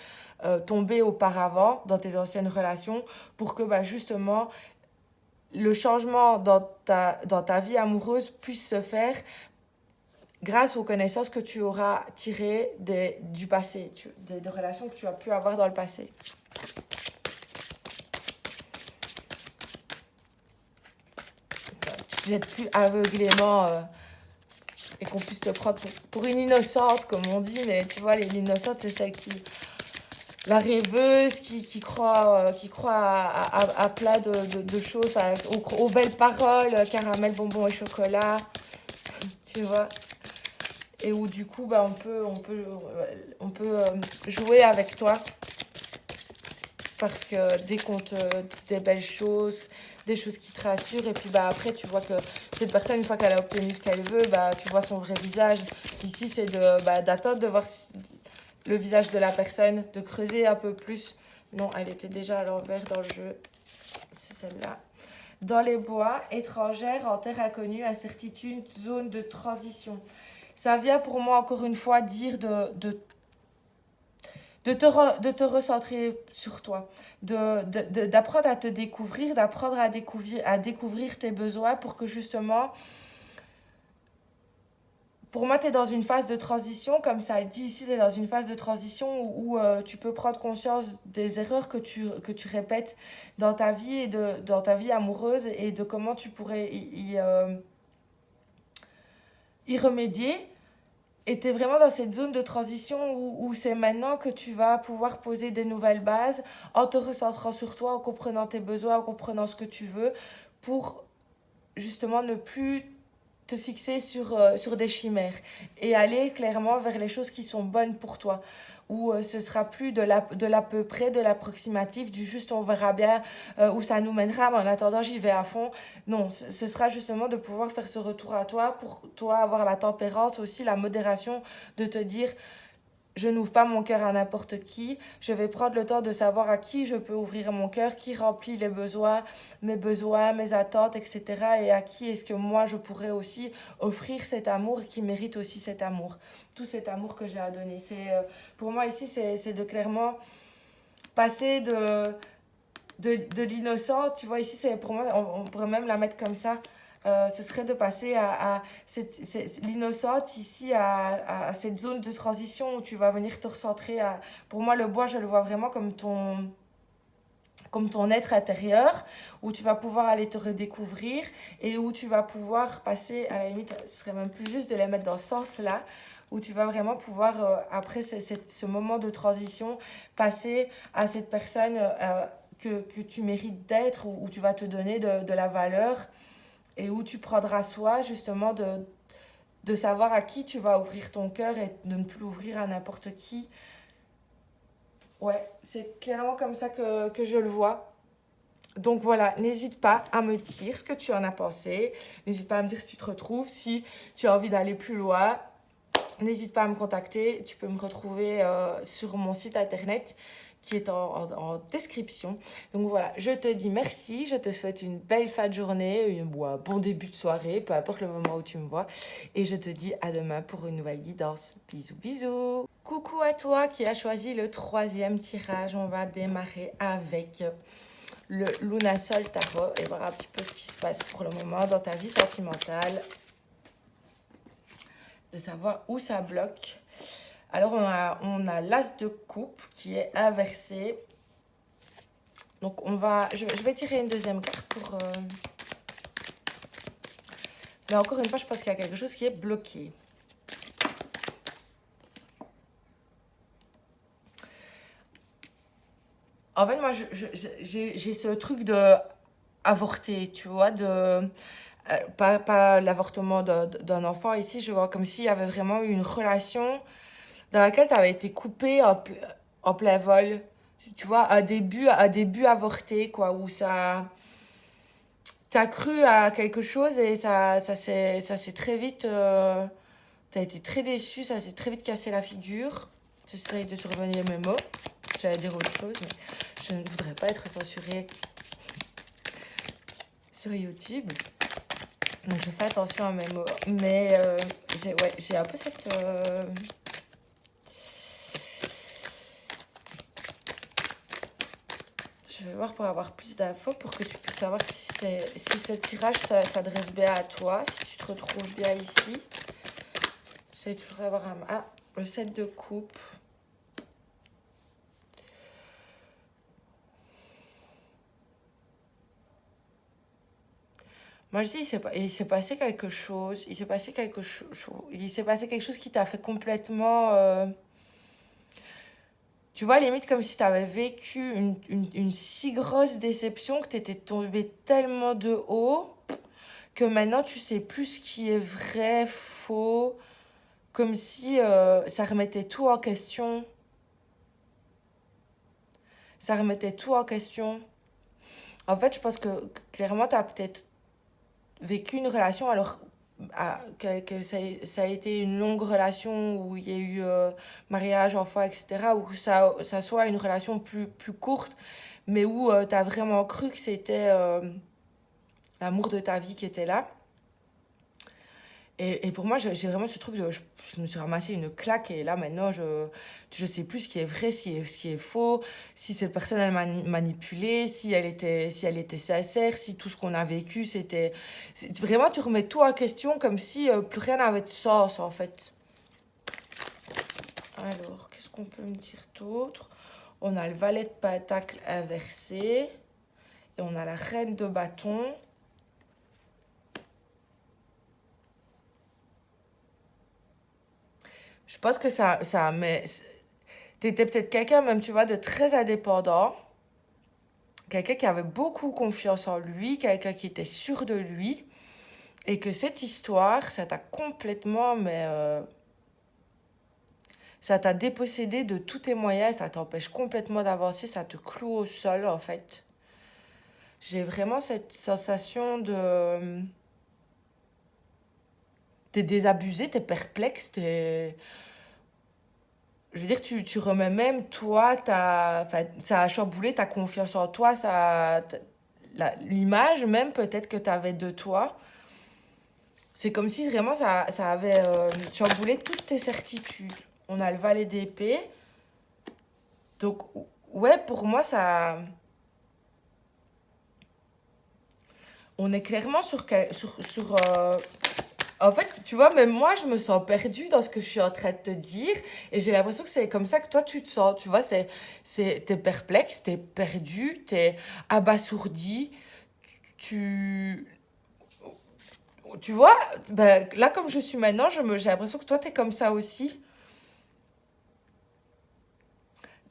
tomber auparavant dans tes anciennes relations, pour que bah, justement le changement dans ta vie amoureuse puisse se faire grâce aux connaissances que tu auras tirées du passé, des relations que tu as pu avoir dans le passé. Tu te jettes plus aveuglément et qu'on puisse te prendre pour une innocente, comme on dit, mais tu vois, l'innocente, c'est celle qui... La rêveuse qui croit à plein de choses, aux belles paroles, caramel, bonbons et chocolat, tu vois. Et où du coup, bah, on peut jouer avec toi. Parce que dès qu'on te dit des belles choses, des choses qui te rassurent, et puis bah, après, tu vois que cette personne, une fois qu'elle a obtenu ce qu'elle veut, bah, tu vois son vrai visage. Ici, c'est d'attendre de voir le visage de la personne, de creuser un peu plus. Non, elle était déjà à l'envers dans le jeu. C'est celle-là. Dans les bois, étrangère, en terre inconnue, incertitude, zone de transition. Ça vient pour moi, encore une fois, dire de te recentrer sur toi, d'apprendre à te découvrir, d'apprendre à découvrir tes besoins pour que justement... Pour moi, tu es dans une phase de transition, comme ça le dit ici, tu es dans une phase de transition où tu peux prendre conscience des erreurs que tu répètes dans ta vie et dans ta vie amoureuse et de comment tu pourrais y remédier. Et tu es vraiment dans cette zone de transition où c'est maintenant que tu vas pouvoir poser des nouvelles bases en te recentrant sur toi, en comprenant tes besoins, en comprenant ce que tu veux, pour justement ne plus te fixer sur des chimères et aller clairement vers les choses qui sont bonnes pour toi, où ce sera plus de l'à peu près, de l'approximatif, du juste on verra bien où ça nous mènera, mais en attendant j'y vais à fond. Non, ce sera justement de pouvoir faire ce retour à toi, pour toi avoir la tempérance aussi, la modération, de te dire je n'ouvre pas mon cœur à n'importe qui. Je vais prendre le temps de savoir à qui je peux ouvrir mon cœur, qui remplit les besoins, mes attentes, etc. Et à qui est-ce que moi, je pourrais aussi offrir cet amour et qui mérite aussi cet amour. Tout cet amour que j'ai à donner. Pour moi, ici, c'est de clairement passer de l'innocent. Tu vois, ici, pour moi, on pourrait même la mettre comme ça. Ce serait de passer à l'innocente ici à cette zone de transition où tu vas venir te recentrer. Pour moi, le bois, je le vois vraiment comme ton être intérieur, où tu vas pouvoir aller te redécouvrir et où tu vas pouvoir passer, à la limite, ce serait même plus juste de les mettre dans ce sens-là, où tu vas vraiment pouvoir, après ce moment de transition, passer à cette personne que tu mérites d'être, où tu vas te donner de la valeur, et où tu prendras soin justement de savoir à qui tu vas ouvrir ton cœur et de ne plus l'ouvrir à n'importe qui. Ouais, c'est clairement comme ça que je le vois. Donc voilà, n'hésite pas à me dire ce que tu en as pensé. N'hésite pas à me dire si tu te retrouves, si tu as envie d'aller plus loin. N'hésite pas à me contacter. Tu peux me retrouver sur mon site internet qui est en description. Donc voilà, je te dis merci, je te souhaite une belle fin de journée, un bon début de soirée, peu importe le moment où tu me vois. Et je te dis à demain pour une nouvelle guidance. Bisous, bisous. Coucou à toi qui as choisi le 3e tirage. On va démarrer avec le Lunasol Tarot et voir un petit peu ce qui se passe pour le moment dans ta vie sentimentale. De savoir où ça bloque. Alors, on a l'As de coupe qui est inversé. Donc, je vais tirer une deuxième carte pour... Mais encore une fois, je pense qu'il y a quelque chose qui est bloqué. En fait, moi, j'ai ce truc de avorter, tu vois, pas l'avortement d'un enfant. Ici, je vois comme s'il y avait vraiment eu une relation dans laquelle tu avais été coupé en plein vol. Tu vois, un début avorté, quoi, où t'as cru à quelque chose et ça s'est très vite... t'as été très déçu, ça s'est très vite cassé la figure. J'essaye de survenir mes mots. J'allais dire autre chose, mais je ne voudrais pas être censurée sur YouTube. Donc je fais attention à mes mots. Mais j'ai un peu cette... Je vais voir pour avoir plus d'infos pour que tu puisses savoir si ce tirage s'adresse bien à toi, si tu te retrouves bien ici. J'essaie toujours d'avoir un... Ah, le 7 de coupe. Moi, je dis, il s'est passé quelque chose. Il s'est passé quelque chose qui t'a fait complètement... Tu vois, limite comme si tu avais vécu une si grosse déception que tu étais tombé tellement de haut que maintenant tu sais plus ce qui est vrai, faux, comme si ça remettait tout en question. Ça remettait tout en question. En fait, je pense que clairement, tu as peut-être vécu une relation alors que ça a été une longue relation où il y a eu mariage, enfant, etc. Ou que ça soit une relation plus courte, mais où tu as vraiment cru que c'était l'amour de ta vie qui était là. Et pour moi, j'ai vraiment ce truc de... Je me suis ramassé une claque et là, maintenant, je sais plus ce qui est vrai, ce qui est faux, si cette personne, elle m'a manipulé, si elle était sincère, si tout ce qu'on a vécu, c'était... Vraiment, tu remets tout en question comme si plus rien n'avait de sens, en fait. Alors, qu'est-ce qu'on peut me dire d'autre? On a le valet de pentacle inversé et on a la reine de bâton. Je pense que mais t'étais peut-être quelqu'un même, tu vois, de très indépendant, quelqu'un qui avait beaucoup confiance en lui, quelqu'un qui était sûr de lui, et que cette histoire, ça t'a complètement, ça t'a dépossédé de tous tes moyens, ça t'empêche complètement d'avancer, ça te cloue au sol, en fait. J'ai vraiment cette sensation de... T'es désabusé, t'es perplexe, t'es... Je veux dire, tu remets même toi, ça a chamboulé ta confiance en toi, l'image même peut-être que tu avais de toi. C'est comme si vraiment ça avait chamboulé toutes tes certitudes. On a le valet d'épée. Donc, ouais, pour moi, ça... On est clairement en fait, tu vois, même moi, je me sens perdue dans ce que je suis en train de te dire. Et j'ai l'impression que c'est comme ça que toi, tu te sens. Tu vois, t'es perplexe, t'es perdu, t'es abasourdi. Tu, tu vois, ben, là, comme je suis maintenant, j'ai l'impression que toi, t'es comme ça aussi.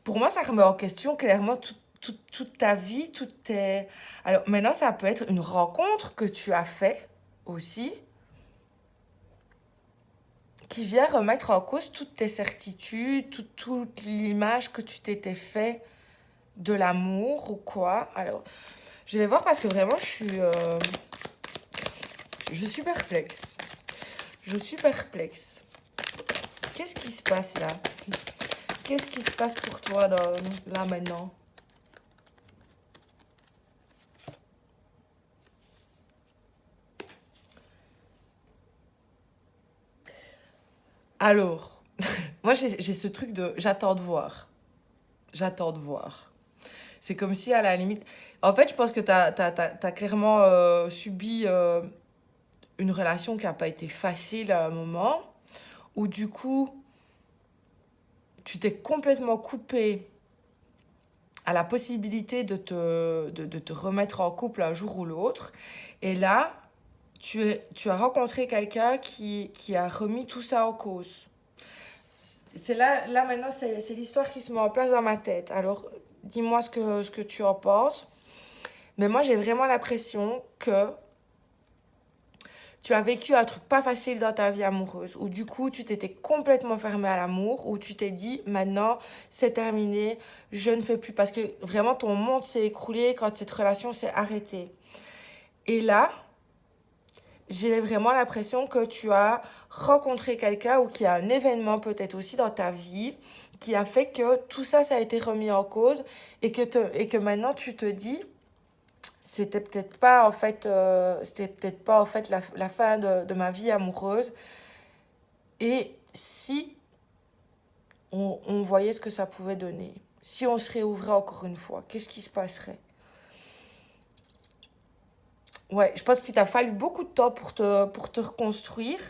Pour moi, ça remet en question clairement toute ta vie, toutes tes... Alors, maintenant, ça peut être une rencontre que tu as fait aussi, qui vient remettre en cause toutes tes certitudes, toute l'image que tu t'étais fait de l'amour ou quoi. Alors, je vais voir parce que vraiment, je suis perplexe. Je suis perplexe. Qu'est-ce qui se passe là? Qu'est-ce qui se passe pour toi là maintenant? Alors, moi j'ai ce truc de j'attends de voir. J'attends de voir. C'est comme si à la limite... En fait, je pense que t'as clairement subi une relation qui n'a pas été facile à un moment, où du coup, tu t'es complètement coupé à la possibilité de te remettre en couple un jour ou l'autre. Et là, tu as rencontré quelqu'un qui a remis tout ça en cause. C'est là maintenant, c'est l'histoire qui se met en place dans ma tête. Alors, dis-moi ce que tu en penses. Mais moi, j'ai vraiment l'impression que tu as vécu un truc pas facile dans ta vie amoureuse, où du coup, tu t'étais complètement fermé à l'amour, où tu t'es dit, maintenant, c'est terminé, je ne fais plus. Parce que vraiment, ton monde s'est écroulé quand cette relation s'est arrêtée. Et là, j'ai vraiment l'impression que tu as rencontré quelqu'un ou qu'il y a un événement peut-être aussi dans ta vie qui a fait que tout ça, ça a été remis en cause et que maintenant, tu te dis, c'était peut-être pas en fait, la fin de ma vie amoureuse. Et si on voyait ce que ça pouvait donner, si on se réouvrait encore une fois, qu'est-ce qui se passerait? Ouais, je pense qu'il t'a fallu beaucoup de temps pour te reconstruire.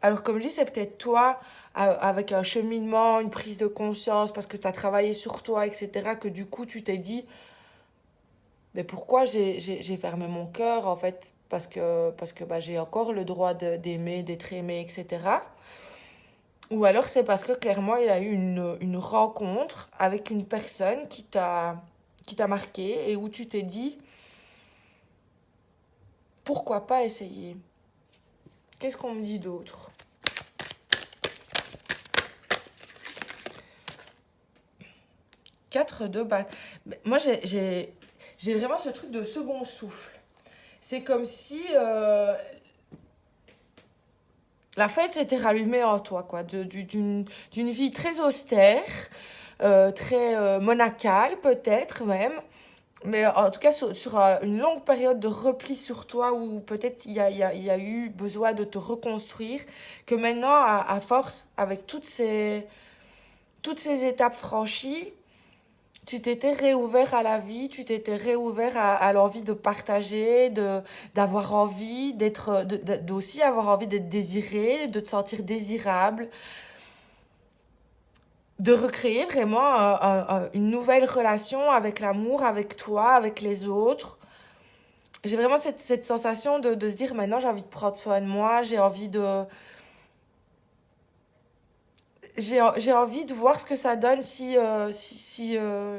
Alors, comme je dis, c'est peut-être toi, avec un cheminement, une prise de conscience, parce que tu as travaillé sur toi, etc., que du coup, tu t'es dit, mais pourquoi j'ai fermé mon cœur, en fait, parce que bah, j'ai encore le droit d'aimer, d'être aimé, etc. Ou alors, c'est parce que clairement, il y a eu une rencontre avec une personne qui t'a marqué et où tu t'es dit, pourquoi pas essayer? Qu'est-ce qu'on me dit d'autre? 4 de base. Moi, j'ai vraiment ce truc de second souffle. C'est comme si la fête s'était rallumée en toi, quoi. D'une vie très austère, très monacale, peut-être même. Mais en tout cas, sur une longue période de repli sur toi où peut-être il y a eu besoin de te reconstruire, que maintenant, à force, avec toutes ces étapes franchies, tu t'étais réouvert à la vie, tu t'étais réouvert à l'envie de partager, d'avoir envie, d'aussi avoir envie d'être désiré, de te sentir désirable, de recréer vraiment une nouvelle relation avec l'amour, avec toi, avec les autres. J'ai vraiment cette sensation de se dire maintenant j'ai envie de prendre soin de moi, j'ai envie de voir ce que ça donne si je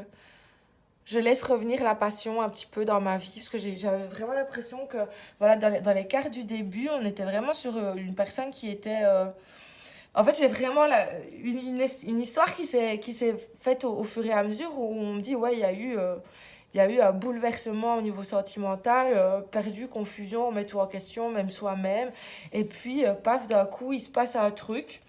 laisse revenir la passion un petit peu dans ma vie, parce que j'avais vraiment l'impression que, voilà, dans les quarts du début, on était vraiment sur une personne qui était... En fait, j'ai vraiment une histoire qui s'est faite au fur et à mesure où on me dit, ouais, il y a eu un bouleversement au niveau sentimental, perdu, confusion, on met tout en question, même soi-même. Et puis, paf, d'un coup, il se passe un truc.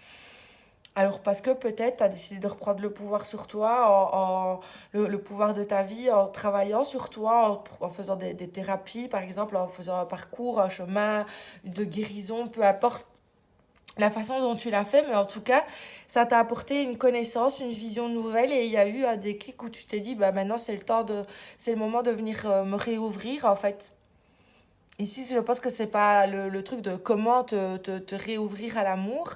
Alors parce que peut-être tu as décidé de reprendre le pouvoir sur toi, le pouvoir de ta vie en travaillant sur toi, en faisant des thérapies par exemple, en faisant un parcours, un chemin de guérison, peu importe la façon dont tu l'as fait, mais en tout cas, ça t'a apporté une connaissance, une vision nouvelle et il y a eu un déclic où tu t'es dit, bah maintenant c'est le moment de venir me réouvrir en fait. Ici, je pense que c'est pas le truc de comment te réouvrir à l'amour.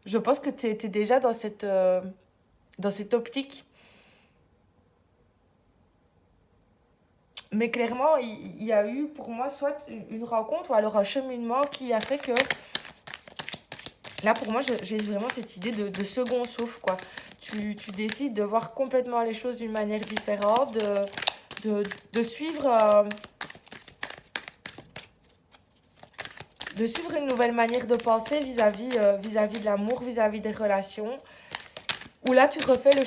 Je pense que tu étais déjà dans cette optique. Mais clairement, il y a eu pour moi soit une rencontre ou alors un cheminement qui a fait que, là pour moi, j'ai vraiment cette idée de second souffle, quoi. Tu décides de voir complètement les choses d'une manière différente, de suivre, de suivre une nouvelle manière de penser vis-à-vis de l'amour, vis-à-vis des relations. Où là, tu refais le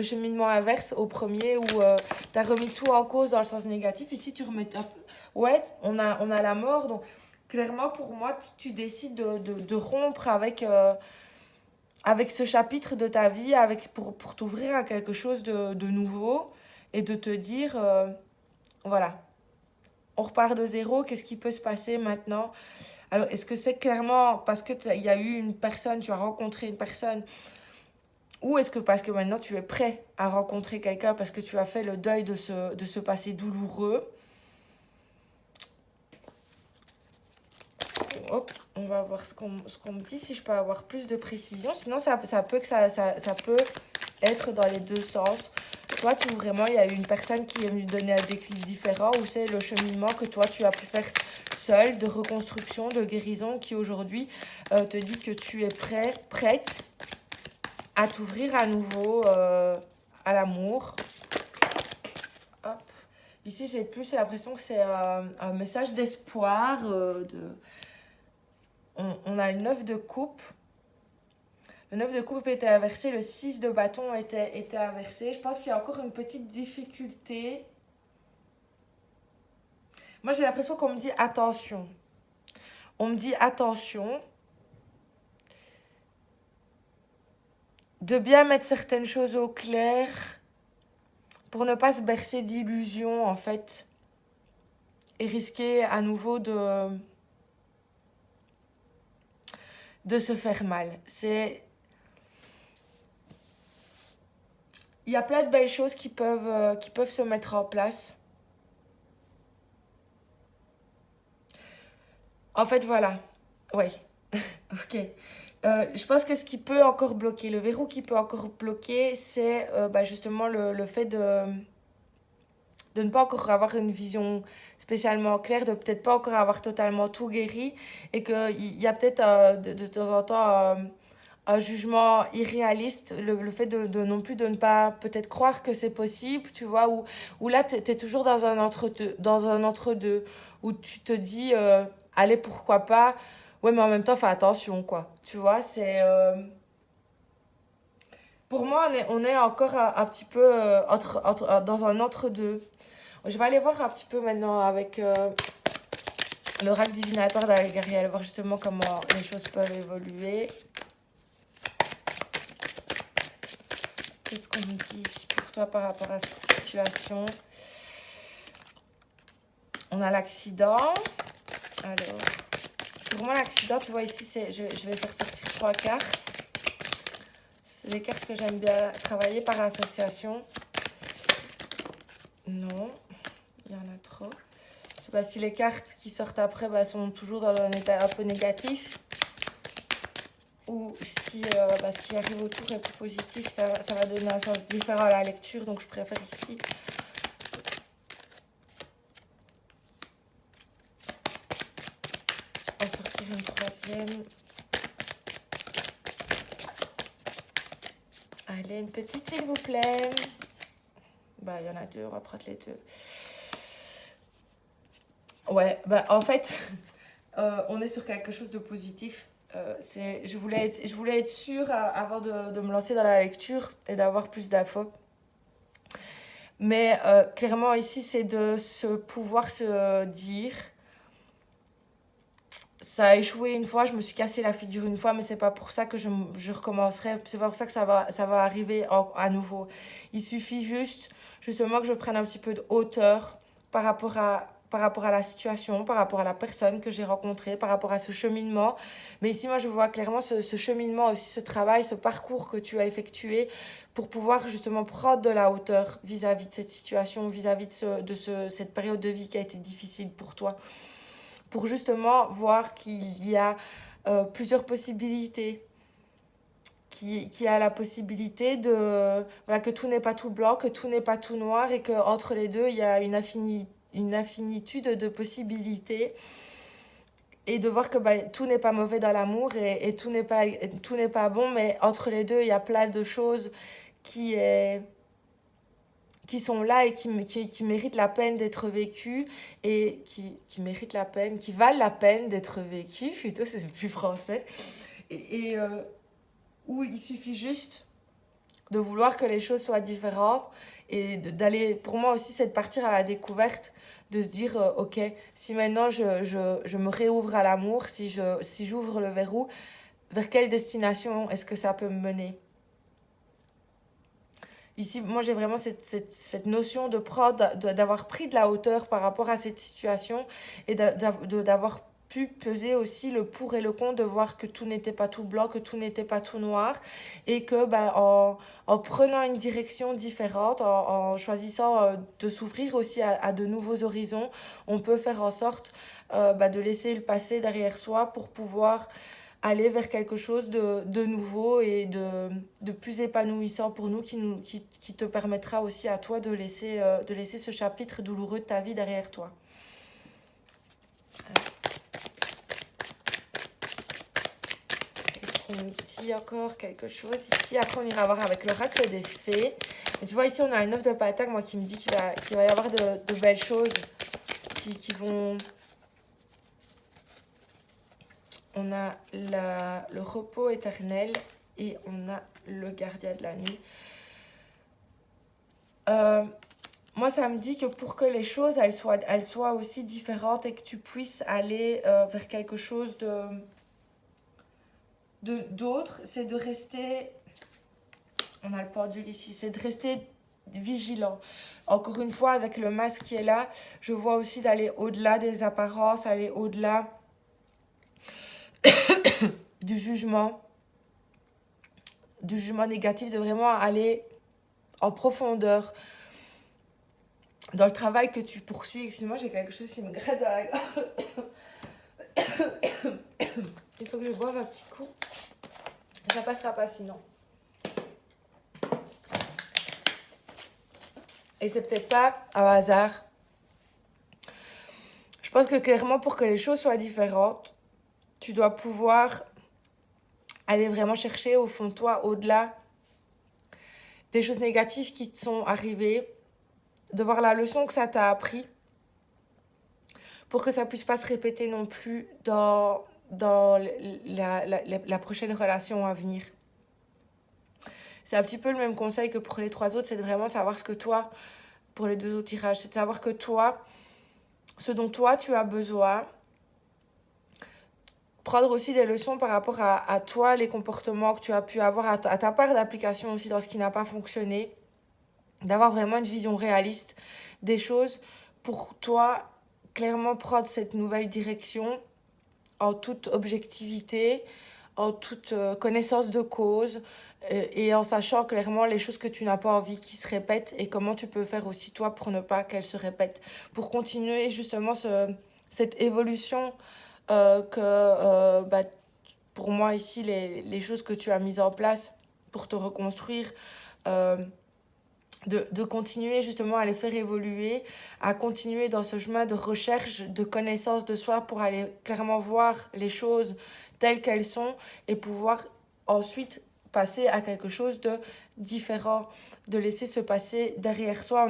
cheminement inverse au premier, où tu as remis tout en cause dans le sens négatif. Ici, tu remets... Ouais, on a la mort. Donc, clairement, pour moi, tu décides de rompre avec ce chapitre de ta vie, pour t'ouvrir à quelque chose de nouveau et de te dire, voilà, on repart de zéro, qu'est-ce qui peut se passer maintenant? Alors, est-ce que c'est clairement parce que il y a eu une personne, tu as rencontré une personne, ou est-ce que parce que maintenant tu es prêt à rencontrer quelqu'un parce que tu as fait le deuil de ce passé douloureux? Hop, on va voir ce qu'on me dit, si je peux avoir plus de précision. Sinon, ça peut être dans les deux sens. Soit tout vraiment, il y a eu une personne qui est venue donner un déclic différent, ou c'est le cheminement que toi, tu as pu faire seul, de reconstruction, de guérison, qui aujourd'hui te dit que tu es prête à t'ouvrir à nouveau à l'amour. Hop. Ici, j'ai plus l'impression que c'est un message d'espoir. On a le 9 de coupe. Le 9 de coupe était inversé, le 6 de bâton était inversé. Je pense qu'il y a encore une petite difficulté. Moi, j'ai l'impression qu'on me dit attention. On me dit attention. De bien mettre certaines choses au clair. pour ne pas se bercer d'illusions, en fait, et risquer à nouveau de se faire mal. Il y a plein de belles choses qui peuvent se mettre en place. En fait, voilà. Oui. Ok. Je pense que ce qui peut encore bloquer, le verrou qui peut encore bloquer, c'est justement le fait de ne pas encore avoir une vision spécialement claire, de peut-être pas encore avoir totalement tout guéri, et qu'il y a peut-être de temps en temps un jugement irréaliste, le fait de non plus de ne pas peut-être croire que c'est possible, tu vois, où là, tu es toujours dans un entre-deux, où tu te dis, allez, pourquoi pas, ouais, mais en même temps, fais attention, quoi, tu vois, c'est... pour moi, on est encore un petit peu dans un entre-deux. Je vais aller voir un petit peu maintenant avec l'oracle divinatoire d'Algaria, voir justement comment les choses peuvent évoluer. Qu'est-ce qu'on me dit ici pour toi par rapport à cette situation? On a l'accident. Alors, pour moi, l'accident, tu vois ici, je vais faire sortir 3 cartes. C'est des cartes que j'aime bien travailler par association. Non, il y en a trop. C'est pas si les cartes qui sortent après sont toujours dans un état un peu négatif. Ou si ce qui arrive autour est plus positif, ça va donner un sens différent à la lecture. Donc je préfère ici en sortir une troisième. Allez, une petite s'il vous plaît. Il y en a deux, on va prendre les deux. Ouais, en fait, on est sur quelque chose de positif. Je voulais être sûre avant de me lancer dans la lecture et d'avoir plus d'infos. Mais clairement ici, c'est de pouvoir se dire, ça a échoué une fois, je me suis cassé la figure une fois, mais c'est pas pour ça que je recommencerai, c'est pas pour ça que ça va arriver à nouveau. Il suffit justement que je prenne un petit peu de hauteur par rapport à la situation, par rapport à la personne que j'ai rencontrée, par rapport à ce cheminement. Mais ici, moi, je vois clairement ce cheminement aussi, ce travail, ce parcours que tu as effectué pour pouvoir justement prendre de la hauteur vis-à-vis de cette situation, vis-à-vis de cette période de vie qui a été difficile pour toi. Pour justement voir qu'il y a plusieurs possibilités, qu'il y a la possibilité que tout n'est pas tout blanc, que tout n'est pas tout noir, et qu'entre les deux, il y a une infinitude de possibilités, et de voir que tout n'est pas mauvais dans l'amour, et tout n'est pas bon, mais entre les deux, il y a plein de choses qui sont là et qui méritent la peine d'être vécues, et qui méritent la peine, qui valent la peine d'être vécues, plutôt, c'est plus français, et où il suffit juste de vouloir que les choses soient différentes, et d'aller, pour moi aussi, c'est de partir à la découverte, de se dire, ok, si maintenant je me réouvre à l'amour, si j'ouvre le verrou, vers quelle destination est-ce que ça peut me mener? Ici, moi, j'ai vraiment cette notion d'avoir pris de la hauteur par rapport à cette situation, et d'avoir pu peser aussi le pour et le contre, de voir que tout n'était pas tout blanc, que tout n'était pas tout noir, et que en prenant une direction différente, en choisissant de s'ouvrir aussi à de nouveaux horizons, on peut faire en sorte de laisser le passé derrière soi pour pouvoir aller vers quelque chose de nouveau et de plus épanouissant pour nous, qui te permettra aussi à toi de laisser ce chapitre douloureux de ta vie derrière toi. Est-ce qu'on dit encore quelque chose ici? Après, on ira voir avec l'oracle des fées. Mais tu vois, ici, on a une œuf de Pataque, moi, qui me dit qu'il va y avoir de belles choses qui vont... On a le repos éternel, et on a le gardien de la nuit. Moi, ça me dit que pour que les choses elles soient aussi différentes, et que tu puisses aller vers quelque chose d'autre, c'est de rester... On a le pendule ici. C'est de rester vigilant. Encore une fois, avec le masque qui est là, je vois aussi d'aller au-delà des apparences, aller au-delà du jugement négatif, de vraiment aller en profondeur dans le travail que tu poursuis. Excuse-moi, j'ai quelque chose qui me gratte dans la gorge. Il faut que je boive un petit coup. Ça passera pas sinon. Et c'est peut-être pas un hasard. Je pense que clairement, pour que les choses soient différentes, tu dois pouvoir aller vraiment chercher au fond de toi, au-delà des choses négatives qui te sont arrivées, de voir la leçon que ça t'a appris, pour que ça puisse pas se répéter non plus dans la prochaine relation à venir. C'est un petit peu le même conseil que pour les 3 autres, c'est de vraiment savoir ce que toi, pour les 2 autres tirages, c'est de savoir que toi, ce dont toi tu as besoin, prendre aussi des leçons par rapport à toi, les comportements que tu as pu avoir, à ta part d'application aussi dans ce qui n'a pas fonctionné, d'avoir vraiment une vision réaliste des choses pour toi, clairement prendre cette nouvelle direction en toute objectivité, en toute connaissance de cause et en sachant clairement les choses que tu n'as pas envie qui se répètent et comment tu peux faire aussi toi pour ne pas qu'elles se répètent. Pour continuer justement cette évolution pour moi ici, les choses que tu as mises en place pour te reconstruire, de continuer justement à les faire évoluer, à continuer dans ce chemin de recherche, de connaissance de soi pour aller clairement voir les choses telles qu'elles sont et pouvoir ensuite passer à quelque chose de différent, de laisser se passer derrière soi.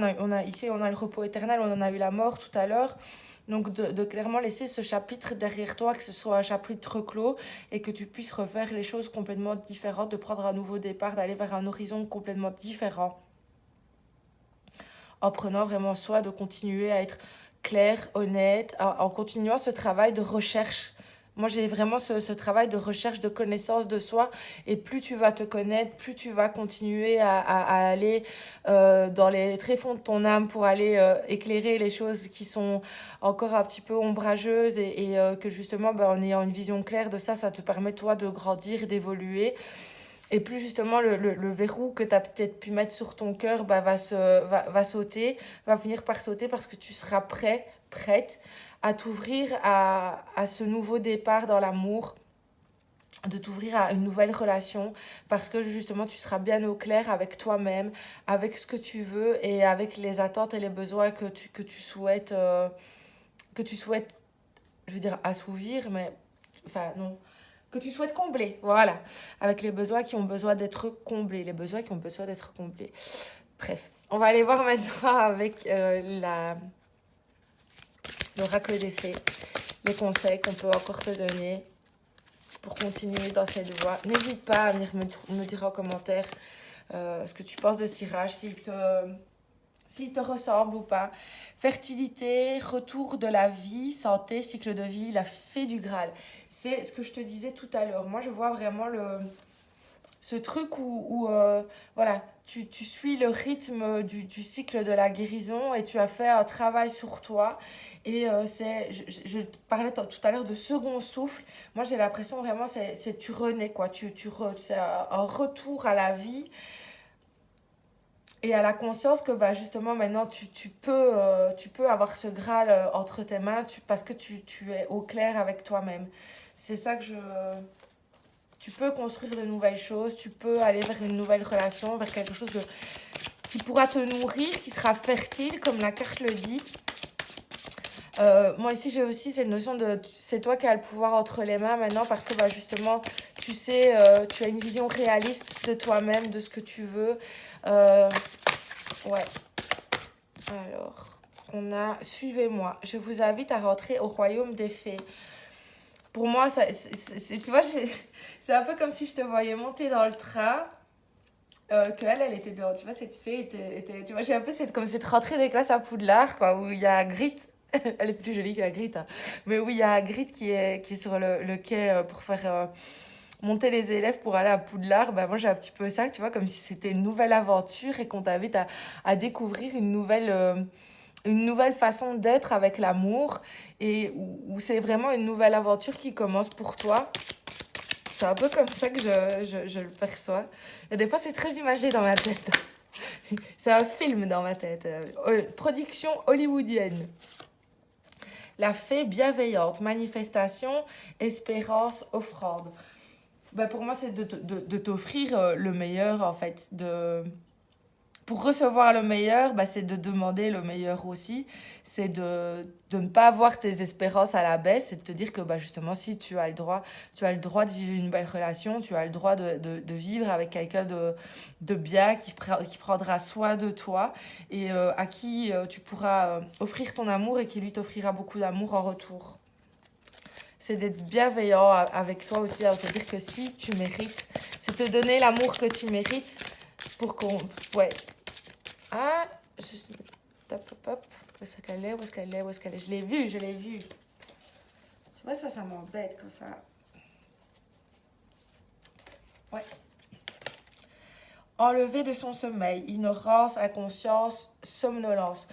Ici, on a le repos éternel, on en a eu la mort tout à l'heure. Donc de clairement laisser ce chapitre derrière toi, que ce soit un chapitre clos et que tu puisses refaire les choses complètement différentes, de prendre un nouveau départ, d'aller vers un horizon complètement différent. En prenant vraiment soin de continuer à être clair, honnête, en continuant ce travail de recherche. Moi, j'ai vraiment ce travail de recherche, de connaissance de soi. Et plus tu vas te connaître, plus tu vas continuer à aller dans les tréfonds de ton âme pour aller éclairer les choses qui sont encore un petit peu ombrageuses et que justement, en ayant une vision claire de ça, ça te permet, toi, de grandir, d'évoluer. Et plus justement le verrou que tu as peut-être pu mettre sur ton cœur va sauter, va finir par sauter parce que tu seras prête à t'ouvrir à ce nouveau départ dans l'amour, de t'ouvrir à une nouvelle relation parce que justement tu seras bien au clair avec toi-même, avec ce que tu veux et avec les attentes et les besoins que tu souhaites, je veux dire assouvir, mais enfin non que tu souhaites combler, voilà, avec les besoins qui ont besoin d'être comblés, Bref, on va aller voir maintenant avec l'oracle des fées, les conseils qu'on peut encore te donner pour continuer dans cette voie. N'hésite pas à venir me dire en commentaire ce que tu penses de ce tirage, s'il te ressemble ou pas. Fertilité, retour de la vie, santé, cycle de vie, la fée du Graal. C'est ce que je te disais tout à l'heure. Moi, je vois vraiment ce truc où voilà, tu suis le rythme du cycle de la guérison et tu as fait un travail sur toi. Et je parlais tout à l'heure de second souffle. Moi, j'ai l'impression vraiment, c'est tu renais, quoi. C'est un retour à la vie. Et à la conscience que justement maintenant tu peux avoir ce Graal entre tes mains parce que tu es au clair avec toi-même. C'est ça que tu peux construire de nouvelles choses, tu peux aller vers une nouvelle relation, vers quelque chose qui pourra te nourrir, qui sera fertile comme la carte le dit. Moi ici j'ai aussi cette notion de c'est toi qui as le pouvoir entre les mains maintenant parce que justement tu sais, tu as une vision réaliste de toi-même, de ce que tu veux. Ouais. Alors, on a suivez-moi. Je vous invite à rentrer au royaume des fées. Pour moi, tu vois, c'est un peu comme si je te voyais monter dans le train. Elle était dehors. Tu vois, cette fée était tu vois, j'ai un peu comme cette rentrée des classes à Poudlard, quoi, où il y a Grit. Elle est plus jolie que la Grit, hein. Mais où il y a Grit qui est sur le quai pour faire monter les élèves pour aller à Poudlard, bah moi j'ai un petit peu ça, tu vois, comme si c'était une nouvelle aventure et qu'on t'invite à découvrir une nouvelle façon d'être avec l'amour et où c'est vraiment une nouvelle aventure qui commence pour toi. C'est un peu comme ça que je le perçois. Et des fois, c'est très imagé dans ma tête. C'est un film dans ma tête. Production hollywoodienne. La fée bienveillante. Manifestation, espérance, offrande. Ben pour moi, c'est de t'offrir le meilleur, en fait. Pour recevoir le meilleur, bah, c'est de demander le meilleur aussi. C'est de ne pas avoir tes espérances à la baisse et de te dire que bah, justement, si tu as le droit de vivre une belle relation, tu as le droit de vivre avec quelqu'un de bien qui prendra soin de toi et à qui tu pourras offrir ton amour et qui lui t'offrira beaucoup d'amour en retour. C'est d'être bienveillant avec toi aussi, à te dire que si tu mérites, c'est te donner l'amour que tu mérites pour qu'on... Ouais, ah, top, hop, hop. Où est-ce qu'elle est? Où est-ce qu'elle est? Où est-ce qu'elle est? Je l'ai vue, je l'ai vue. Tu vois, ça m'embête comme ça. Ouais. Enlever de son sommeil, ignorance, inconscience, somnolence.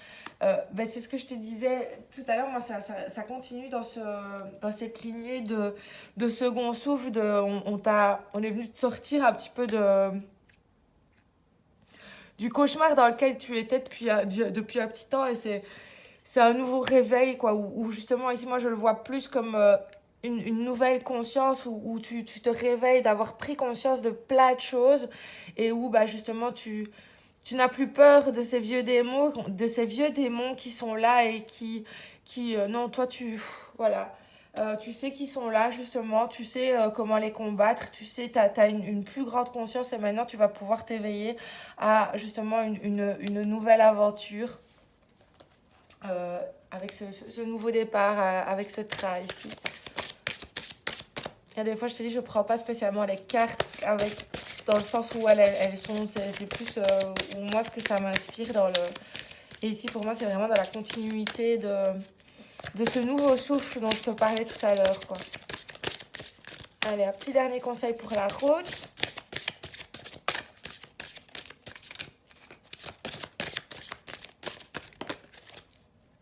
Ben c'est ce que je te disais tout à l'heure, moi ça continue dans cette lignée de second souffle, on est venu te sortir un petit peu du cauchemar dans lequel tu étais depuis un petit temps et c'est un nouveau réveil quoi où justement ici moi je le vois plus comme une nouvelle conscience où tu te réveilles d'avoir pris conscience de plein de choses et où bah justement tu n'as plus peur de ces vieux démons qui sont là et qui non toi voilà. Tu sais qu'ils sont là justement, tu sais comment les combattre, tu sais, t'as une plus grande conscience et maintenant tu vas pouvoir t'éveiller à justement une nouvelle aventure avec ce nouveau départ, avec ce train ici. Il y a des fois, je te dis, je prends pas spécialement les cartes dans le sens où elles sont, c'est plus moi ce que ça m'inspire Et ici, pour moi, c'est vraiment dans la continuité de ce nouveau souffle dont je te parlais tout à l'heure, quoi. Allez, un petit dernier conseil pour la route.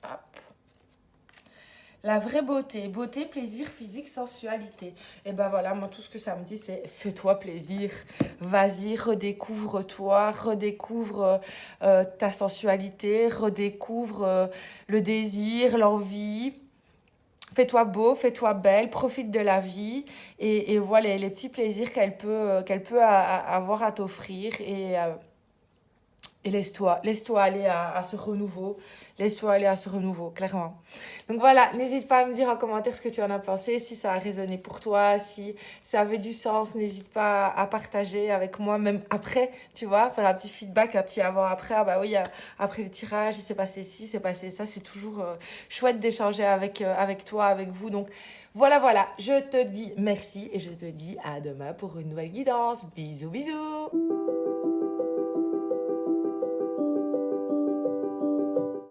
Hop. La vraie beauté, plaisir physique, sensualité. Et ben voilà, moi tout ce que ça me dit c'est fais-toi plaisir, vas-y, redécouvre-toi, redécouvre ta sensualité, redécouvre le désir, l'envie. Fais-toi beau, fais-toi belle, profite de la vie et vois les petits plaisirs qu'elle peut avoir à t'offrir et laisse-toi aller à ce renouveau. Laisse-toi aller à ce renouveau, clairement. Donc voilà, n'hésite pas à me dire en commentaire ce que tu en as pensé, si ça a résonné pour toi, si ça avait du sens, n'hésite pas à partager avec moi, même après, tu vois, faire un petit feedback, un petit avant-après. Ah bah oui, après le tirage, il s'est passé ci, il s'est passé ça. C'est toujours chouette d'échanger avec toi, avec vous. Donc voilà, je te dis merci et je te dis à demain pour une nouvelle guidance. Bisous, bisous.